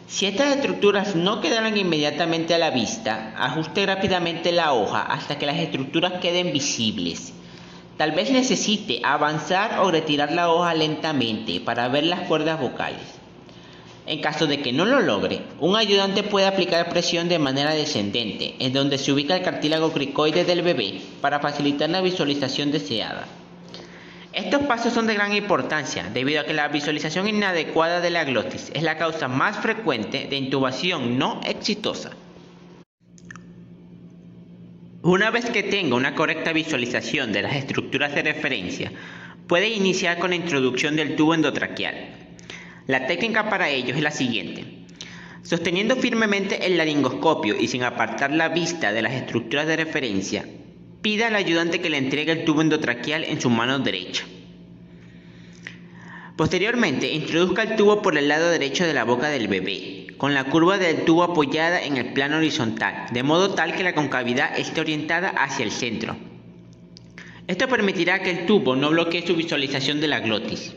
Si estas estructuras no quedaran inmediatamente a la vista, ajuste rápidamente la hoja hasta que las estructuras queden visibles. Tal vez necesite avanzar o retirar la hoja lentamente para ver las cuerdas vocales. En caso de que no lo logre, un ayudante puede aplicar presión de manera descendente, en donde se ubica el cartílago cricoide del bebé para facilitar la visualización deseada. Estos pasos son de gran importancia, debido a que la visualización inadecuada de la glotis es la causa más frecuente de intubación no exitosa. Una vez que tenga una correcta visualización de las estructuras de referencia, puede iniciar con la introducción del tubo endotraqueal. La técnica para ello es la siguiente. Sosteniendo firmemente el laringoscopio y sin apartar la vista de las estructuras de referencia, pida al ayudante que le entregue el tubo endotraqueal en su mano derecha. Posteriormente, introduzca el tubo por el lado derecho de la boca del bebé, con la curva del tubo apoyada en el plano horizontal, de modo tal que la concavidad esté orientada hacia el centro. Esto permitirá que el tubo no bloquee su visualización de la glotis.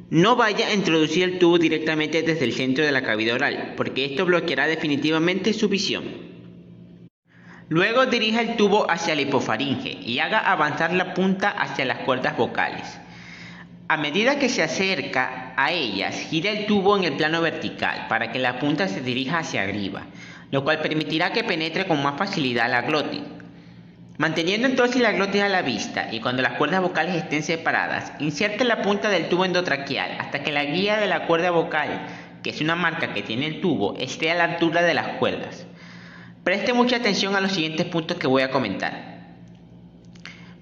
No vaya a introducir el tubo directamente desde el centro de la cavidad oral, porque esto bloqueará definitivamente su visión. Luego dirija el tubo hacia la hipofaringe y haga avanzar la punta hacia las cuerdas vocales. A medida que se acerca a ellas, gira el tubo en el plano vertical para que la punta se dirija hacia arriba, lo cual permitirá que penetre con más facilidad la glotis. Manteniendo entonces la glotis a la vista y cuando las cuerdas vocales estén separadas, inserte la punta del tubo endotraqueal hasta que la guía de la cuerda vocal que es una marca que tiene el tubo, esté a la altura de las cuerdas. Preste mucha atención a los siguientes puntos que voy a comentar.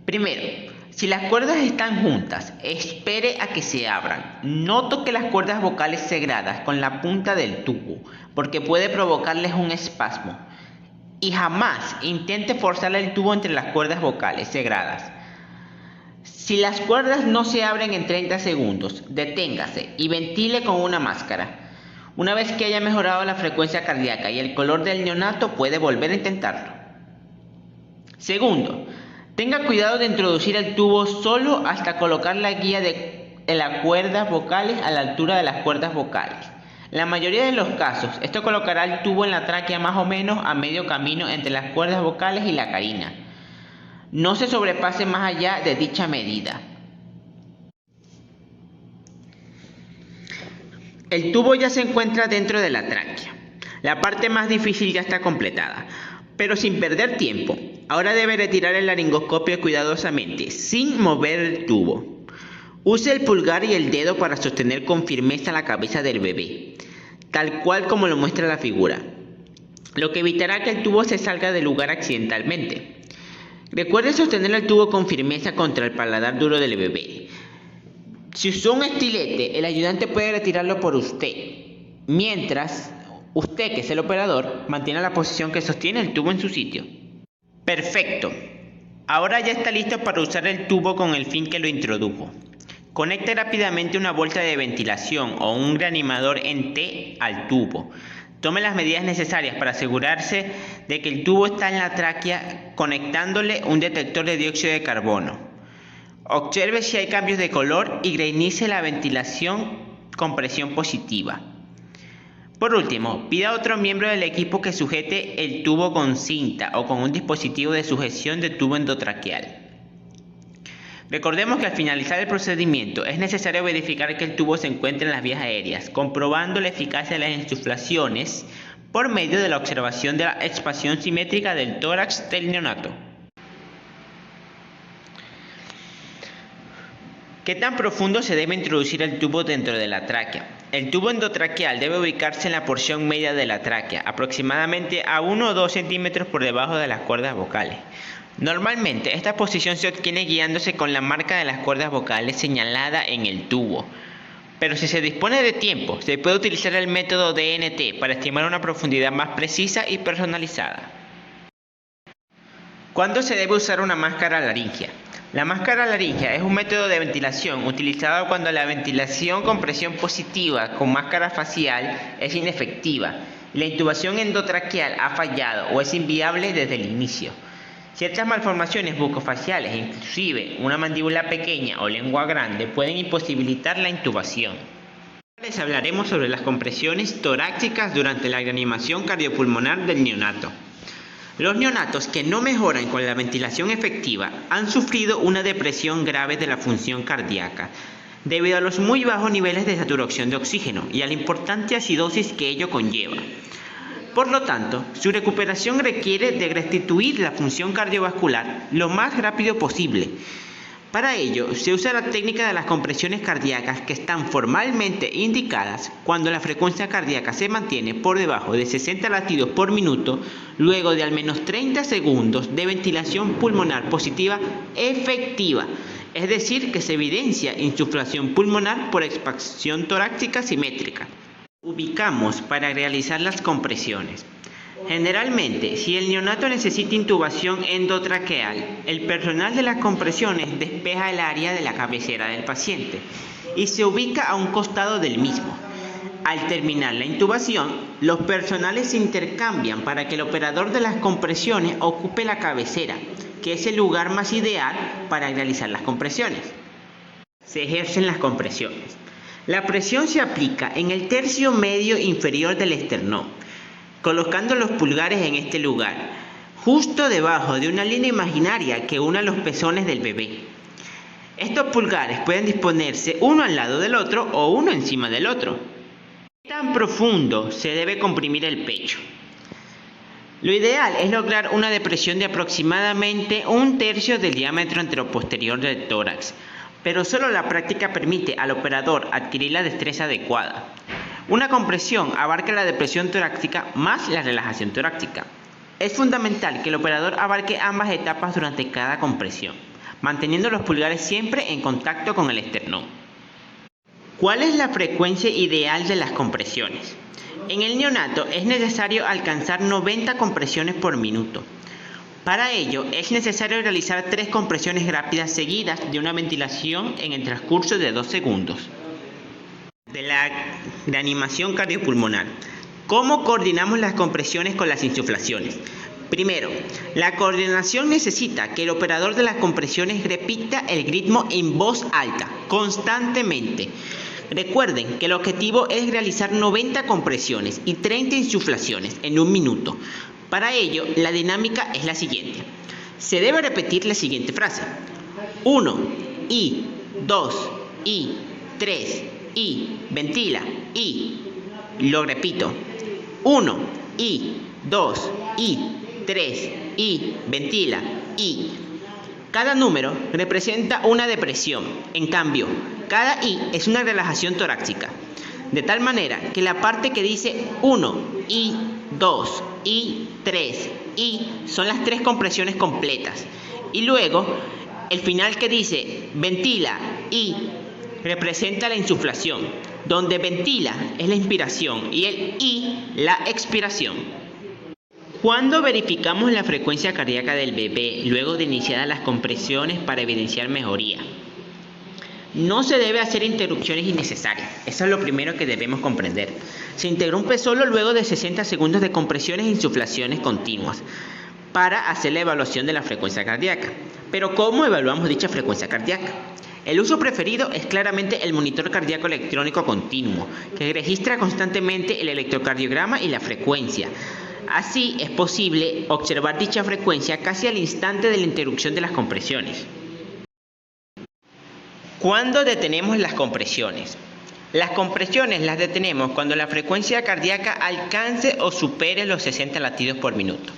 Primero, si las cuerdas están juntas, espere a que se abran. No toque las cuerdas vocales segradas con la punta del tubo, porque puede provocarles un espasmo. Y jamás intente forzar el tubo entre las cuerdas vocales segradas. Si las cuerdas no se abren en 30 segundos, deténgase y ventile con una máscara. Una vez que haya mejorado la frecuencia cardíaca y el color del neonato, puede volver a intentarlo. Segundo, tenga cuidado de introducir el tubo solo hasta colocar la guía de las cuerdas vocales a la altura de las cuerdas vocales. En la mayoría de los casos, esto colocará el tubo en la tráquea más o menos a medio camino entre las cuerdas vocales y la carina. No se sobrepase más allá de dicha medida. El tubo ya se encuentra dentro de la tráquea. La parte más difícil ya está completada. Pero sin perder tiempo, ahora debe retirar el laringoscopio cuidadosamente, sin mover el tubo. Use el pulgar y el dedo para sostener con firmeza la cabeza del bebé, tal cual como lo muestra la figura, lo que evitará que el tubo se salga del lugar accidentalmente. Recuerde sostener el tubo con firmeza contra el paladar duro del bebé. Si usó un estilete, el ayudante puede retirarlo por usted, mientras usted, que es el operador, mantiene la posición que sostiene el tubo en su sitio. Perfecto. Ahora ya está listo para usar el tubo con el fin que lo introdujo. Conecte rápidamente una bolsa de ventilación o un reanimador en T al tubo. Tome las medidas necesarias para asegurarse de que el tubo está en la tráquea, conectándole un detector de dióxido de carbono. Observe si hay cambios de color y reinicie la ventilación con presión positiva. Por último, pida a otro miembro del equipo que sujete el tubo con cinta o con un dispositivo de sujeción de tubo endotraqueal. Recordemos que al finalizar el procedimiento es necesario verificar que el tubo se encuentre en las vías aéreas, comprobando la eficacia de las insuflaciones por medio de la observación de la expansión simétrica del tórax del neonato. ¿Qué tan profundo se debe introducir el tubo dentro de la tráquea? El tubo endotraqueal debe ubicarse en la porción media de la tráquea, aproximadamente a 1 o 2 centímetros por debajo de las cuerdas vocales. Normalmente, esta posición se obtiene guiándose con la marca de las cuerdas vocales señalada en el tubo. Pero si se dispone de tiempo, se puede utilizar el método DNT para estimar una profundidad más precisa y personalizada. ¿Cuándo se debe usar una máscara laríngea? La máscara laríngea es un método de ventilación utilizado cuando la ventilación con presión positiva con máscara facial es inefectiva y la intubación endotraqueal ha fallado o es inviable desde el inicio. Ciertas malformaciones bucofaciales, inclusive una mandíbula pequeña o lengua grande, pueden imposibilitar la intubación. Ahora les hablaremos sobre las compresiones torácicas durante la reanimación cardiopulmonar del neonato. Los neonatos que no mejoran con la ventilación efectiva han sufrido una depresión grave de la función cardíaca debido a los muy bajos niveles de saturación de oxígeno y a la importante acidosis que ello conlleva. Por lo tanto, su recuperación requiere de restituir la función cardiovascular lo más rápido posible. Para ello, se usa la técnica de las compresiones cardíacas que están formalmente indicadas cuando la frecuencia cardíaca se mantiene por debajo de 60 latidos por minuto luego de al menos 30 segundos de ventilación pulmonar positiva efectiva, es decir, que se evidencia insuflación pulmonar por expansión torácica simétrica. Ubicamos para realizar las compresiones. Generalmente, si el neonato necesita intubación endotraqueal, el personal de las compresiones despeja el área de la cabecera del paciente y se ubica a un costado del mismo. Al terminar la intubación, los personales se intercambian para que el operador de las compresiones ocupe la cabecera, que es el lugar más ideal para realizar las compresiones. Se ejercen las compresiones. La presión se aplica en el tercio medio inferior del esternón, colocando los pulgares en este lugar, justo debajo de una línea imaginaria que une los pezones del bebé. Estos pulgares pueden disponerse uno al lado del otro o uno encima del otro. ¿Qué tan profundo se debe comprimir el pecho? Lo ideal es lograr una depresión de aproximadamente un tercio del diámetro anteroposterior del tórax, pero solo la práctica permite al operador adquirir la destreza adecuada. Una compresión abarca la depresión torácica más la relajación torácica. Es fundamental que el operador abarque ambas etapas durante cada compresión, manteniendo los pulgares siempre en contacto con el esternón. ¿Cuál es la frecuencia ideal de las compresiones? En el neonato es necesario alcanzar 90 compresiones por minuto. Para ello es necesario realizar 3 compresiones rápidas seguidas de una ventilación en el transcurso de 2 segundos. De la reanimación cardiopulmonar. ¿Cómo coordinamos las compresiones con las insuflaciones? Primero, la coordinación necesita que el operador de las compresiones repita el ritmo en voz alta, constantemente. Recuerden que el objetivo es realizar 90 compresiones y 30 insuflaciones en un minuto. Para ello, la dinámica es la siguiente. Se debe repetir la siguiente frase. 1, y, 2, y, 3, y, ventila, y. Lo repito. 1, y, 2, y, 3, y, ventila, y. Cada número representa una depresión. En cambio, cada I es una relajación torácica. De tal manera que la parte que dice 1, y, 2, y, 3, y son las 3 compresiones completas. Y luego, el final que dice ventila, y, representa la insuflación, donde ventila es la inspiración y el I la expiración. ¿Cuándo verificamos la frecuencia cardíaca del bebé luego de iniciadas las compresiones para evidenciar mejoría? No se debe hacer interrupciones innecesarias, eso es lo primero que debemos comprender. Se interrumpe solo luego de 60 segundos de compresiones e insuflaciones continuas para hacer la evaluación de la frecuencia cardíaca. Pero ¿cómo evaluamos dicha frecuencia cardíaca? El uso preferido es claramente el monitor cardíaco electrónico continuo, que registra constantemente el electrocardiograma y la frecuencia. Así es posible observar dicha frecuencia casi al instante de la interrupción de las compresiones. ¿Cuándo detenemos las compresiones? Las compresiones las detenemos cuando la frecuencia cardíaca alcance o supere los 60 latidos por minuto.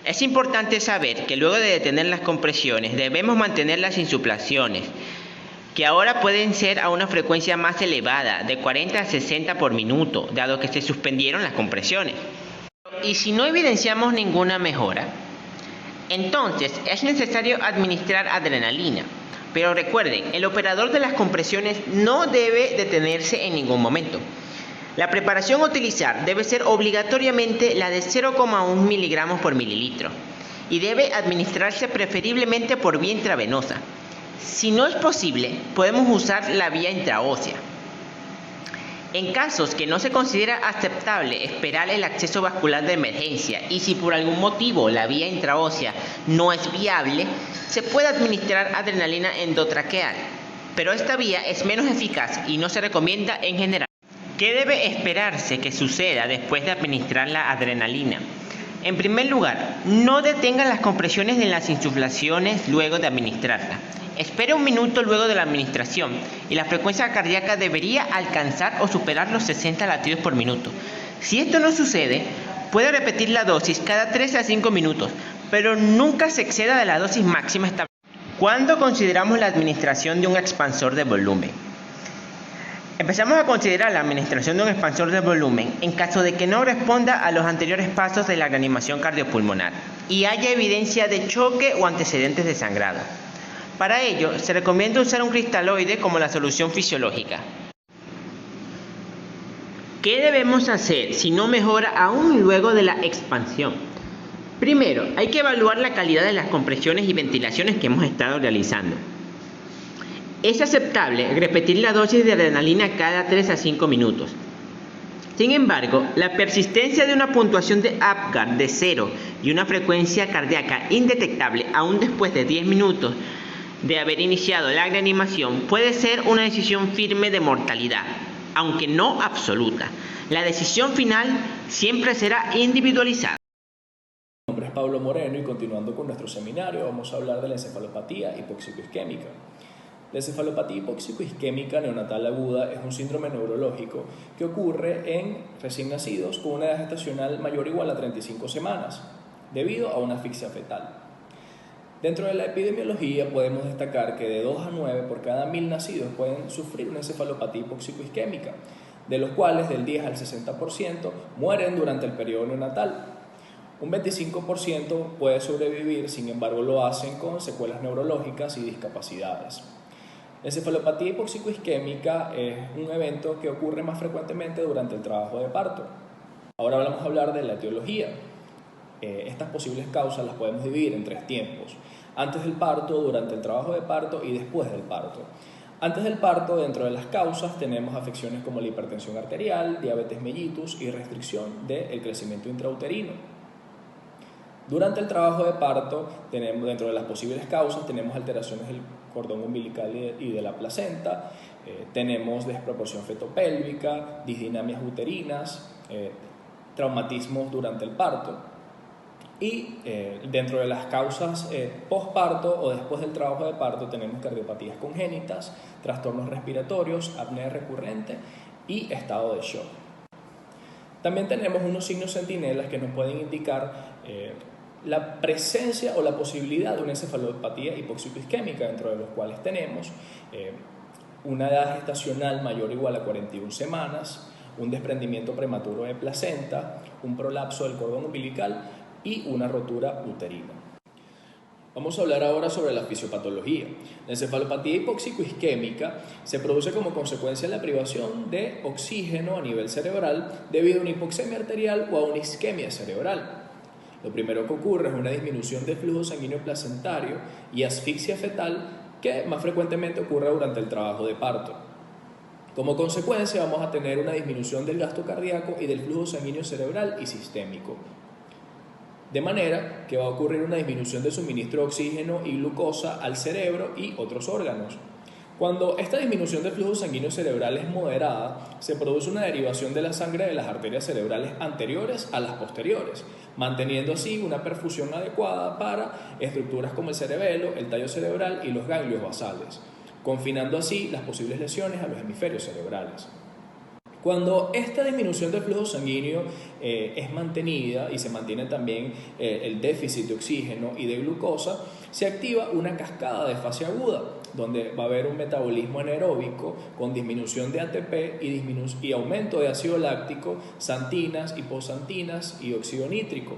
Es importante saber que luego de detener las compresiones debemos mantener las insuflaciones, que ahora pueden ser a una frecuencia más elevada, de 40 a 60 por minuto, dado que se suspendieron las compresiones. Y si no evidenciamos ninguna mejora, entonces es necesario administrar adrenalina. Pero recuerden, el operador de las compresiones no debe detenerse en ningún momento. La preparación a utilizar debe ser obligatoriamente la de 0,1 miligramos por mililitro y debe administrarse preferiblemente por vía intravenosa. Si no es posible, podemos usar la vía intraósea. En casos que no se considera aceptable esperar el acceso vascular de emergencia y si por algún motivo la vía intraósea no es viable, se puede administrar adrenalina endotraqueal, pero esta vía es menos eficaz y no se recomienda en general. ¿Qué debe esperarse que suceda después de administrar la adrenalina? En primer lugar, no detenga las compresiones de las insuflaciones luego de administrarla. Espere un minuto luego de la administración y la frecuencia cardíaca debería alcanzar o superar los 60 latidos por minuto. Si esto no sucede, puede repetir la dosis cada 3 a 5 minutos, pero nunca se exceda de la dosis máxima establecida. ¿Cuándo consideramos la administración de un expansor de volumen? Empezamos a considerar la administración de un expansor de volumen en caso de que no responda a los anteriores pasos de la reanimación cardiopulmonar y haya evidencia de choque o antecedentes de sangrado. Para ello, se recomienda usar un cristaloide como la solución fisiológica. ¿Qué debemos hacer si no mejora aún luego de la expansión? Primero, hay que evaluar la calidad de las compresiones y ventilaciones que hemos estado realizando. Es aceptable repetir la dosis de adrenalina cada 3 a 5 minutos. Sin embargo, la persistencia de una puntuación de Apgar de 0 y una frecuencia cardíaca indetectable aún después de 10 minutos de haber iniciado la reanimación puede ser una decisión firme de mortalidad, aunque no absoluta. La decisión final siempre será individualizada. Mi nombre es Pablo Moreno y continuando con nuestro seminario vamos a hablar de la encefalopatía hipóxico-isquémica. La encefalopatía hipóxico-isquémica neonatal aguda es un síndrome neurológico que ocurre en recién nacidos con una edad gestacional mayor o igual a 35 semanas, debido a una asfixia fetal. Dentro de la epidemiología podemos destacar que de 2 a 9 por cada 1000 nacidos pueden sufrir una encefalopatía hipóxico-isquémica, de los cuales del 10 al 60% mueren durante el periodo neonatal. Un 25% puede sobrevivir, sin embargo lo hacen con secuelas neurológicas y discapacidades. La encefalopatía hipóxico-isquémica es un evento que ocurre más frecuentemente durante el trabajo de parto. Ahora vamos a hablar de la etiología. Estas posibles causas las podemos dividir en 3 tiempos: antes del parto, durante el trabajo de parto y después del parto. Antes del parto, dentro de las causas, tenemos afecciones como la hipertensión arterial, diabetes mellitus y restricción del crecimiento intrauterino. Durante el trabajo de parto, dentro de las posibles causas, tenemos alteraciones del cordón umbilical y de la placenta, tenemos desproporción fetopélvica, disdinamias uterinas, traumatismos durante el parto. Y dentro de las causas postparto o después del trabajo de parto tenemos cardiopatías congénitas, trastornos respiratorios, apnea recurrente y estado de shock. También tenemos unos signos centinelas que nos pueden indicar la presencia o la posibilidad de una encefalopatía hipóxico-isquémica, dentro de los cuales tenemos una edad gestacional mayor o igual a 41 semanas, un desprendimiento prematuro de placenta, un prolapso del cordón umbilical y una rotura uterina. Vamos a hablar ahora sobre la fisiopatología. La encefalopatía hipóxico-isquémica se produce como consecuencia de la privación de oxígeno a nivel cerebral debido a una hipoxemia arterial o a una isquemia cerebral. Lo primero que ocurre es una disminución del flujo sanguíneo placentario y asfixia fetal, que más frecuentemente ocurre durante el trabajo de parto. Como consecuencia vamos a tener una disminución del gasto cardíaco y del flujo sanguíneo cerebral y sistémico. De manera que va a ocurrir una disminución del suministro de oxígeno y glucosa al cerebro y otros órganos. Cuando esta disminución del flujo sanguíneo cerebral es moderada, se produce una derivación de la sangre de las arterias cerebrales anteriores a las posteriores, manteniendo así una perfusión adecuada para estructuras como el cerebelo, el tallo cerebral y los ganglios basales, confinando así las posibles lesiones a los hemisferios cerebrales. Cuando esta disminución del flujo sanguíneo es mantenida y se mantiene también el déficit de oxígeno y de glucosa, se activa una cascada de fase aguda, donde va a haber un metabolismo anaeróbico con disminución de ATP y aumento de ácido láctico, xantinas, hipoxantinas y óxido nítrico.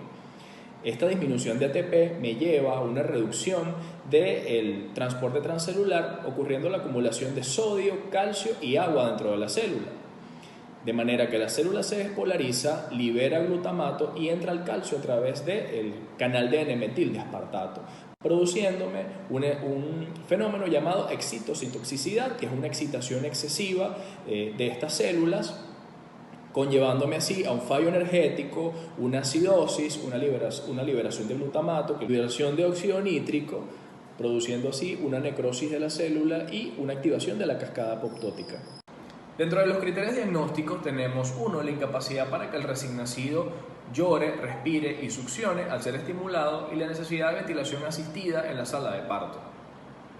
Esta disminución de ATP me lleva a una reducción del transporte transcelular, ocurriendo la acumulación de sodio, calcio y agua dentro de la célula. De manera que la célula se despolariza, libera glutamato y entra el calcio a través del canal de N-metil de aspartato, produciéndome un fenómeno llamado excitocitoxicidad, que es una excitación excesiva de estas células, conllevándome así a un fallo energético, una acidosis, una liberación de glutamato, liberación de óxido nítrico, produciendo así una necrosis de la célula y una activación de la cascada apoptótica. Dentro de los criterios diagnósticos tenemos 1. La incapacidad para que el recién nacido llore, respire y succione al ser estimulado y la necesidad de ventilación asistida en la sala de parto.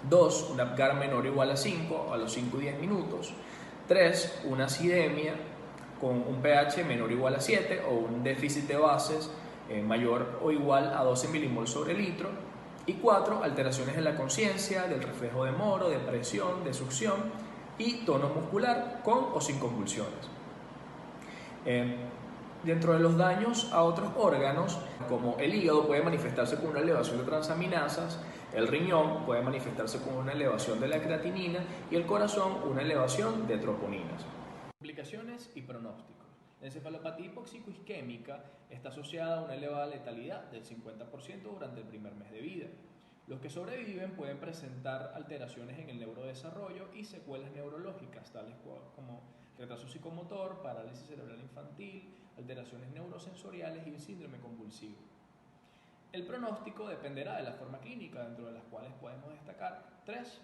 2. Una Apgar menor o igual a 5 a los 5 y 10 minutos. 3. Una acidemia con un pH menor o igual a 7 o un déficit de bases mayor o igual a 12 milimoles sobre litro. Y 4. Alteraciones en la conciencia, del reflejo de Moro, de presión, de succión y tono muscular con o sin convulsiones. Dentro de los daños a otros órganos, como el hígado puede manifestarse con una elevación de transaminasas, el riñón puede manifestarse con una elevación de la creatinina y el corazón una elevación de troponinas. Complicaciones y pronóstico. La encefalopatía hipóxico-isquémica está asociada a una elevada letalidad del 50% durante el primer mes de vida. Los que sobreviven pueden presentar alteraciones en el neurodesarrollo y secuelas neurológicas, tales como retraso psicomotor, parálisis cerebral infantil, alteraciones neurosensoriales y un síndrome convulsivo. El pronóstico dependerá de la forma clínica, dentro de las cuales podemos destacar 3: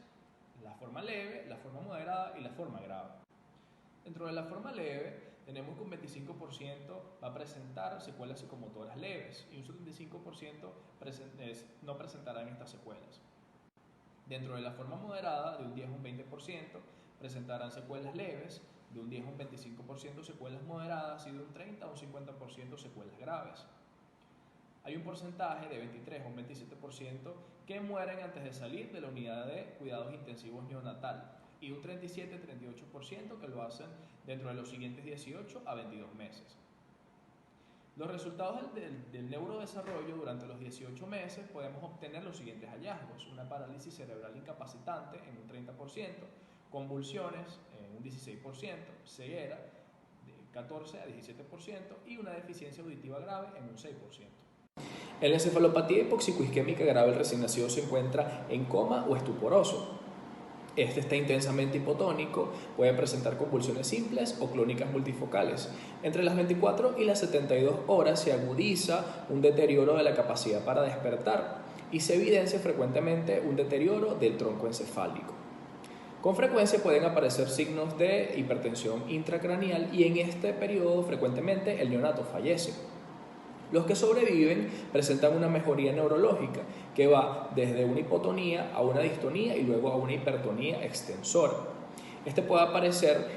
la forma leve, la forma moderada y la forma grave. Dentro de la forma leve, tenemos que un 25% va a presentar secuelas psicomotoras leves y un 75% no presentarán estas secuelas. Dentro de la forma moderada, de un 10 a un 20% presentarán secuelas leves, de un 10 a un 25% secuelas moderadas y de un 30 a un 50% secuelas graves. Hay un porcentaje de 23 a un 27% que mueren antes de salir de la unidad de cuidados intensivos neonatal, y un 37-38% que lo hacen dentro de los siguientes 18 a 22 meses. Los resultados del neurodesarrollo durante los 18 meses podemos obtener los siguientes hallazgos: una parálisis cerebral incapacitante en un 30%, convulsiones en un 16%, ceguera de 14 a 17% y una deficiencia auditiva grave en un 6%. En la encefalopatía hipoxicoisquémica grave, el recién nacido se encuentra en coma o estuporoso. Este está intensamente hipotónico, puede presentar convulsiones simples o clónicas multifocales. Entre las 24 y las 72 horas se agudiza un deterioro de la capacidad para despertar y se evidencia frecuentemente un deterioro del tronco encefálico. Con frecuencia pueden aparecer signos de hipertensión intracraneal y en este periodo frecuentemente el neonato fallece. Los que sobreviven presentan una mejoría neurológica que va desde una hipotonía a una distonía y luego a una hipertonía extensora. Este puede aparecer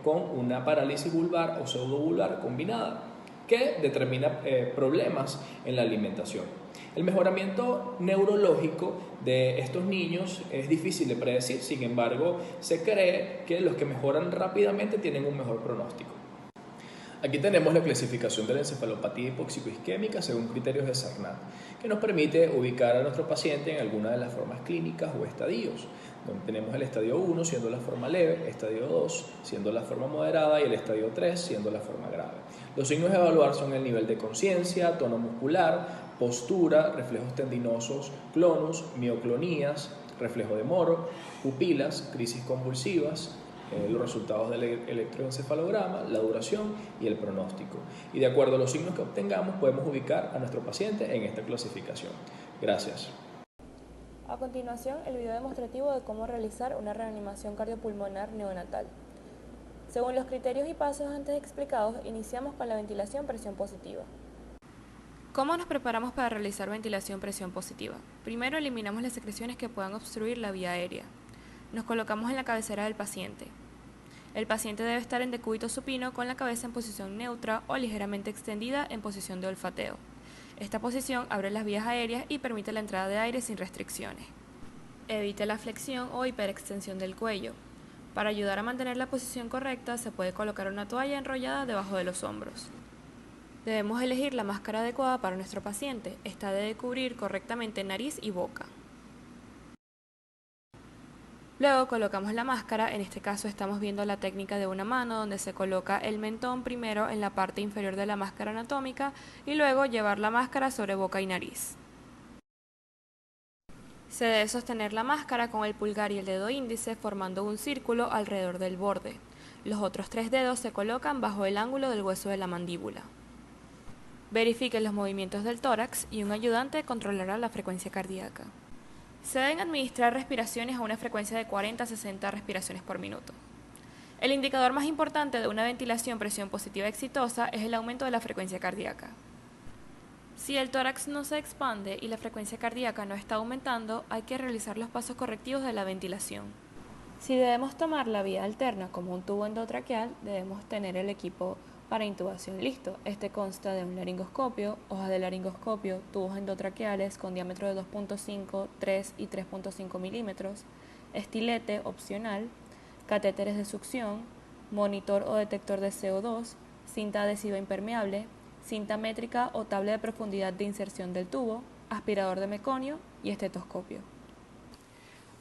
con una parálisis vulvar o pseudovulvar combinada que determina problemas en la alimentación. El mejoramiento neurológico de estos niños es difícil de predecir, sin embargo, se cree que los que mejoran rápidamente tienen un mejor pronóstico. Aquí tenemos la clasificación de la encefalopatía hipoxicoisquémica según criterios de Sarnat, que nos permite ubicar a nuestro paciente en alguna de las formas clínicas o estadios, donde tenemos el estadio 1 siendo la forma leve, estadio 2 siendo la forma moderada y el estadio 3 siendo la forma grave. Los signos a evaluar son el nivel de conciencia, tono muscular, postura, reflejos tendinosos, clonus, mioclonías, reflejo de Moro, pupilas, crisis convulsivas, los resultados del electroencefalograma, la duración y el pronóstico. Y de acuerdo a los signos que obtengamos, podemos ubicar a nuestro paciente en esta clasificación. Gracias. A continuación, el video demostrativo de cómo realizar una reanimación cardiopulmonar neonatal. Según los criterios y pasos antes explicados, iniciamos con la ventilación presión positiva. ¿Cómo nos preparamos para realizar ventilación presión positiva? Primero eliminamos las secreciones que puedan obstruir la vía aérea. Nos colocamos en la cabecera del paciente. El paciente debe estar en decúbito supino con la cabeza en posición neutra o ligeramente extendida en posición de olfateo. Esta posición abre las vías aéreas y permite la entrada de aire sin restricciones. Evite la flexión o hiperextensión del cuello. Para ayudar a mantener la posición correcta, se puede colocar una toalla enrollada debajo de los hombros. Debemos elegir la máscara adecuada para nuestro paciente. Esta debe cubrir correctamente nariz y boca. Luego colocamos la máscara, en este caso estamos viendo la técnica de una mano donde se coloca el mentón primero en la parte inferior de la máscara anatómica y luego llevar la máscara sobre boca y nariz. Se debe sostener la máscara con el pulgar y el dedo índice formando un círculo alrededor del borde. Los otros 3 dedos se colocan bajo el ángulo del hueso de la mandíbula. Verifique los movimientos del tórax y un ayudante controlará la frecuencia cardíaca. Se deben administrar respiraciones a una frecuencia de 40 a 60 respiraciones por minuto. El indicador más importante de una ventilación presión positiva exitosa es el aumento de la frecuencia cardíaca. Si el tórax no se expande y la frecuencia cardíaca no está aumentando, hay que realizar los pasos correctivos de la ventilación. Si debemos tomar la vía alterna como un tubo endotraqueal, debemos tener el equipo para intubación listo. Este consta de un laringoscopio, hoja de laringoscopio, tubos endotraqueales con diámetro de 2.5, 3 y 3.5 milímetros, estilete opcional, catéteres de succión, monitor o detector de CO2, cinta adhesiva impermeable, cinta métrica o tabla de profundidad de inserción del tubo, aspirador de meconio y estetoscopio.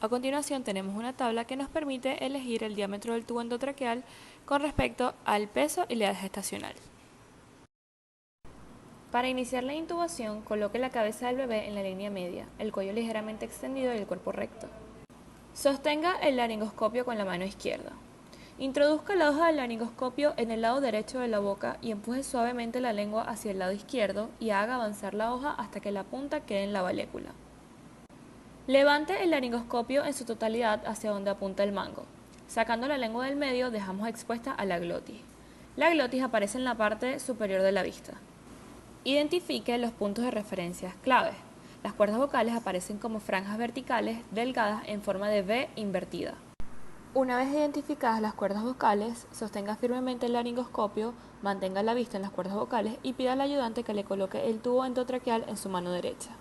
A continuación tenemos una tabla que nos permite elegir el diámetro del tubo endotraqueal con respecto al peso y la edad gestacional. Para iniciar la intubación, coloque la cabeza del bebé en la línea media, el cuello ligeramente extendido y el cuerpo recto. Sostenga el laringoscopio con la mano izquierda. Introduzca la hoja del laringoscopio en el lado derecho de la boca y empuje suavemente la lengua hacia el lado izquierdo y haga avanzar la hoja hasta que la punta quede en la valécula. Levante el laringoscopio en su totalidad hacia donde apunta el mango. Sacando la lengua del medio, dejamos expuesta a la glotis. La glotis aparece en la parte superior de la vista. Identifique los puntos de referencia claves. Las cuerdas vocales aparecen como franjas verticales delgadas en forma de V invertida. Una vez identificadas las cuerdas vocales, sostenga firmemente el laringoscopio, mantenga la vista en las cuerdas vocales y pida al ayudante que le coloque el tubo endotraqueal en su mano derecha.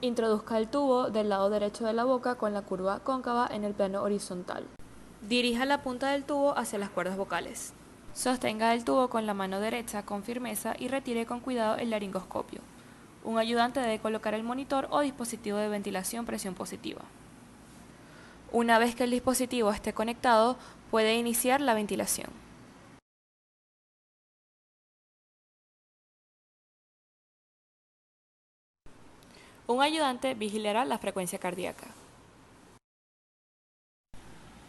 Introduzca el tubo del lado derecho de la boca con la curva cóncava en el plano horizontal. Dirija la punta del tubo hacia las cuerdas vocales. Sostenga el tubo con la mano derecha con firmeza y retire con cuidado el laringoscopio. Un ayudante debe colocar el monitor o dispositivo de ventilación presión positiva. Una vez que el dispositivo esté conectado, puede iniciar la ventilación. Un ayudante vigilará la frecuencia cardíaca.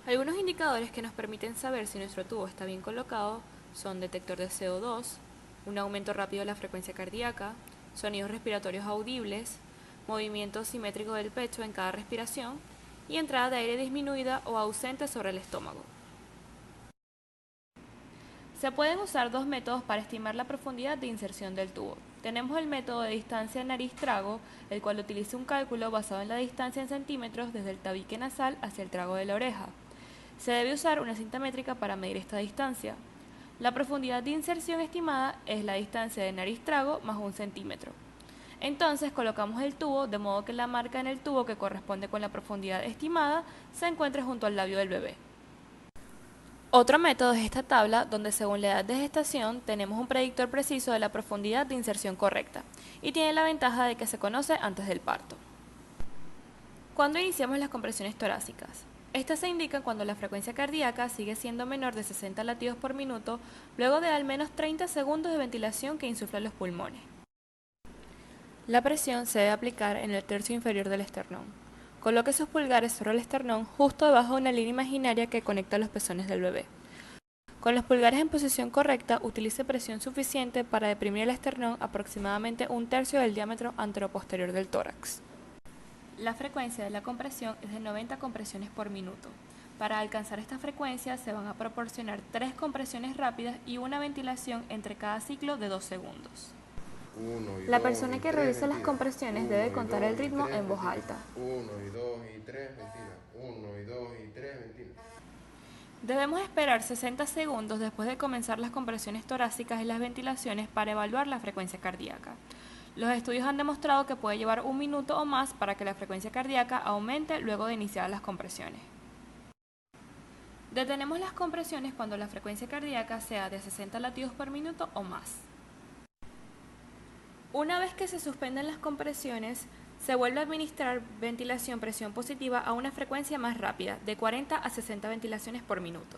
Algunos indicadores que nos permiten saber si nuestro tubo está bien colocado son detector de CO2, un aumento rápido de la frecuencia cardíaca, sonidos respiratorios audibles, movimiento simétrico del pecho en cada respiración y entrada de aire disminuida o ausente sobre el estómago. Se pueden usar dos métodos para estimar la profundidad de inserción del tubo. Tenemos el método de distancia nariz-trago, el cual utiliza un cálculo basado en la distancia en centímetros desde el tabique nasal hacia el trago de la oreja. Se debe usar una cinta métrica para medir esta distancia. La profundidad de inserción estimada es la distancia de nariz-trago más 1 centímetro. Entonces colocamos el tubo de modo que la marca en el tubo que corresponde con la profundidad estimada se encuentre junto al labio del bebé. Otro método es esta tabla, donde según la edad de gestación tenemos un predictor preciso de la profundidad de inserción correcta y tiene la ventaja de que se conoce antes del parto. ¿Cuándo iniciamos las compresiones torácicas? Estas se indican cuando la frecuencia cardíaca sigue siendo menor de 60 latidos por minuto luego de al menos 30 segundos de ventilación que insuflan los pulmones. La presión se debe aplicar en el tercio inferior del esternón. Coloque sus pulgares sobre el esternón justo debajo de una línea imaginaria que conecta los pezones del bebé. Con los pulgares en posición correcta, utilice presión suficiente para deprimir el esternón aproximadamente 1/3 del diámetro anteroposterior del tórax. La frecuencia de la compresión es de 90 compresiones por minuto. Para alcanzar esta frecuencia se van a proporcionar 3 compresiones rápidas y una ventilación entre cada ciclo de 2 segundos. La persona que realiza las compresiones debe contar el ritmo en voz alta. 1 y 2 y 3, ventila. 1 y 2 y 3, ventila. Debemos esperar 60 segundos después de comenzar las compresiones torácicas y las ventilaciones para evaluar la frecuencia cardíaca. Los estudios han demostrado que puede llevar 1 minuto o más para que la frecuencia cardíaca aumente luego de iniciar las compresiones. Detenemos las compresiones cuando la frecuencia cardíaca sea de 60 latidos por minuto o más. Una vez que se suspenden las compresiones, se vuelve a administrar ventilación presión positiva a una frecuencia más rápida, de 40 a 60 ventilaciones por minuto.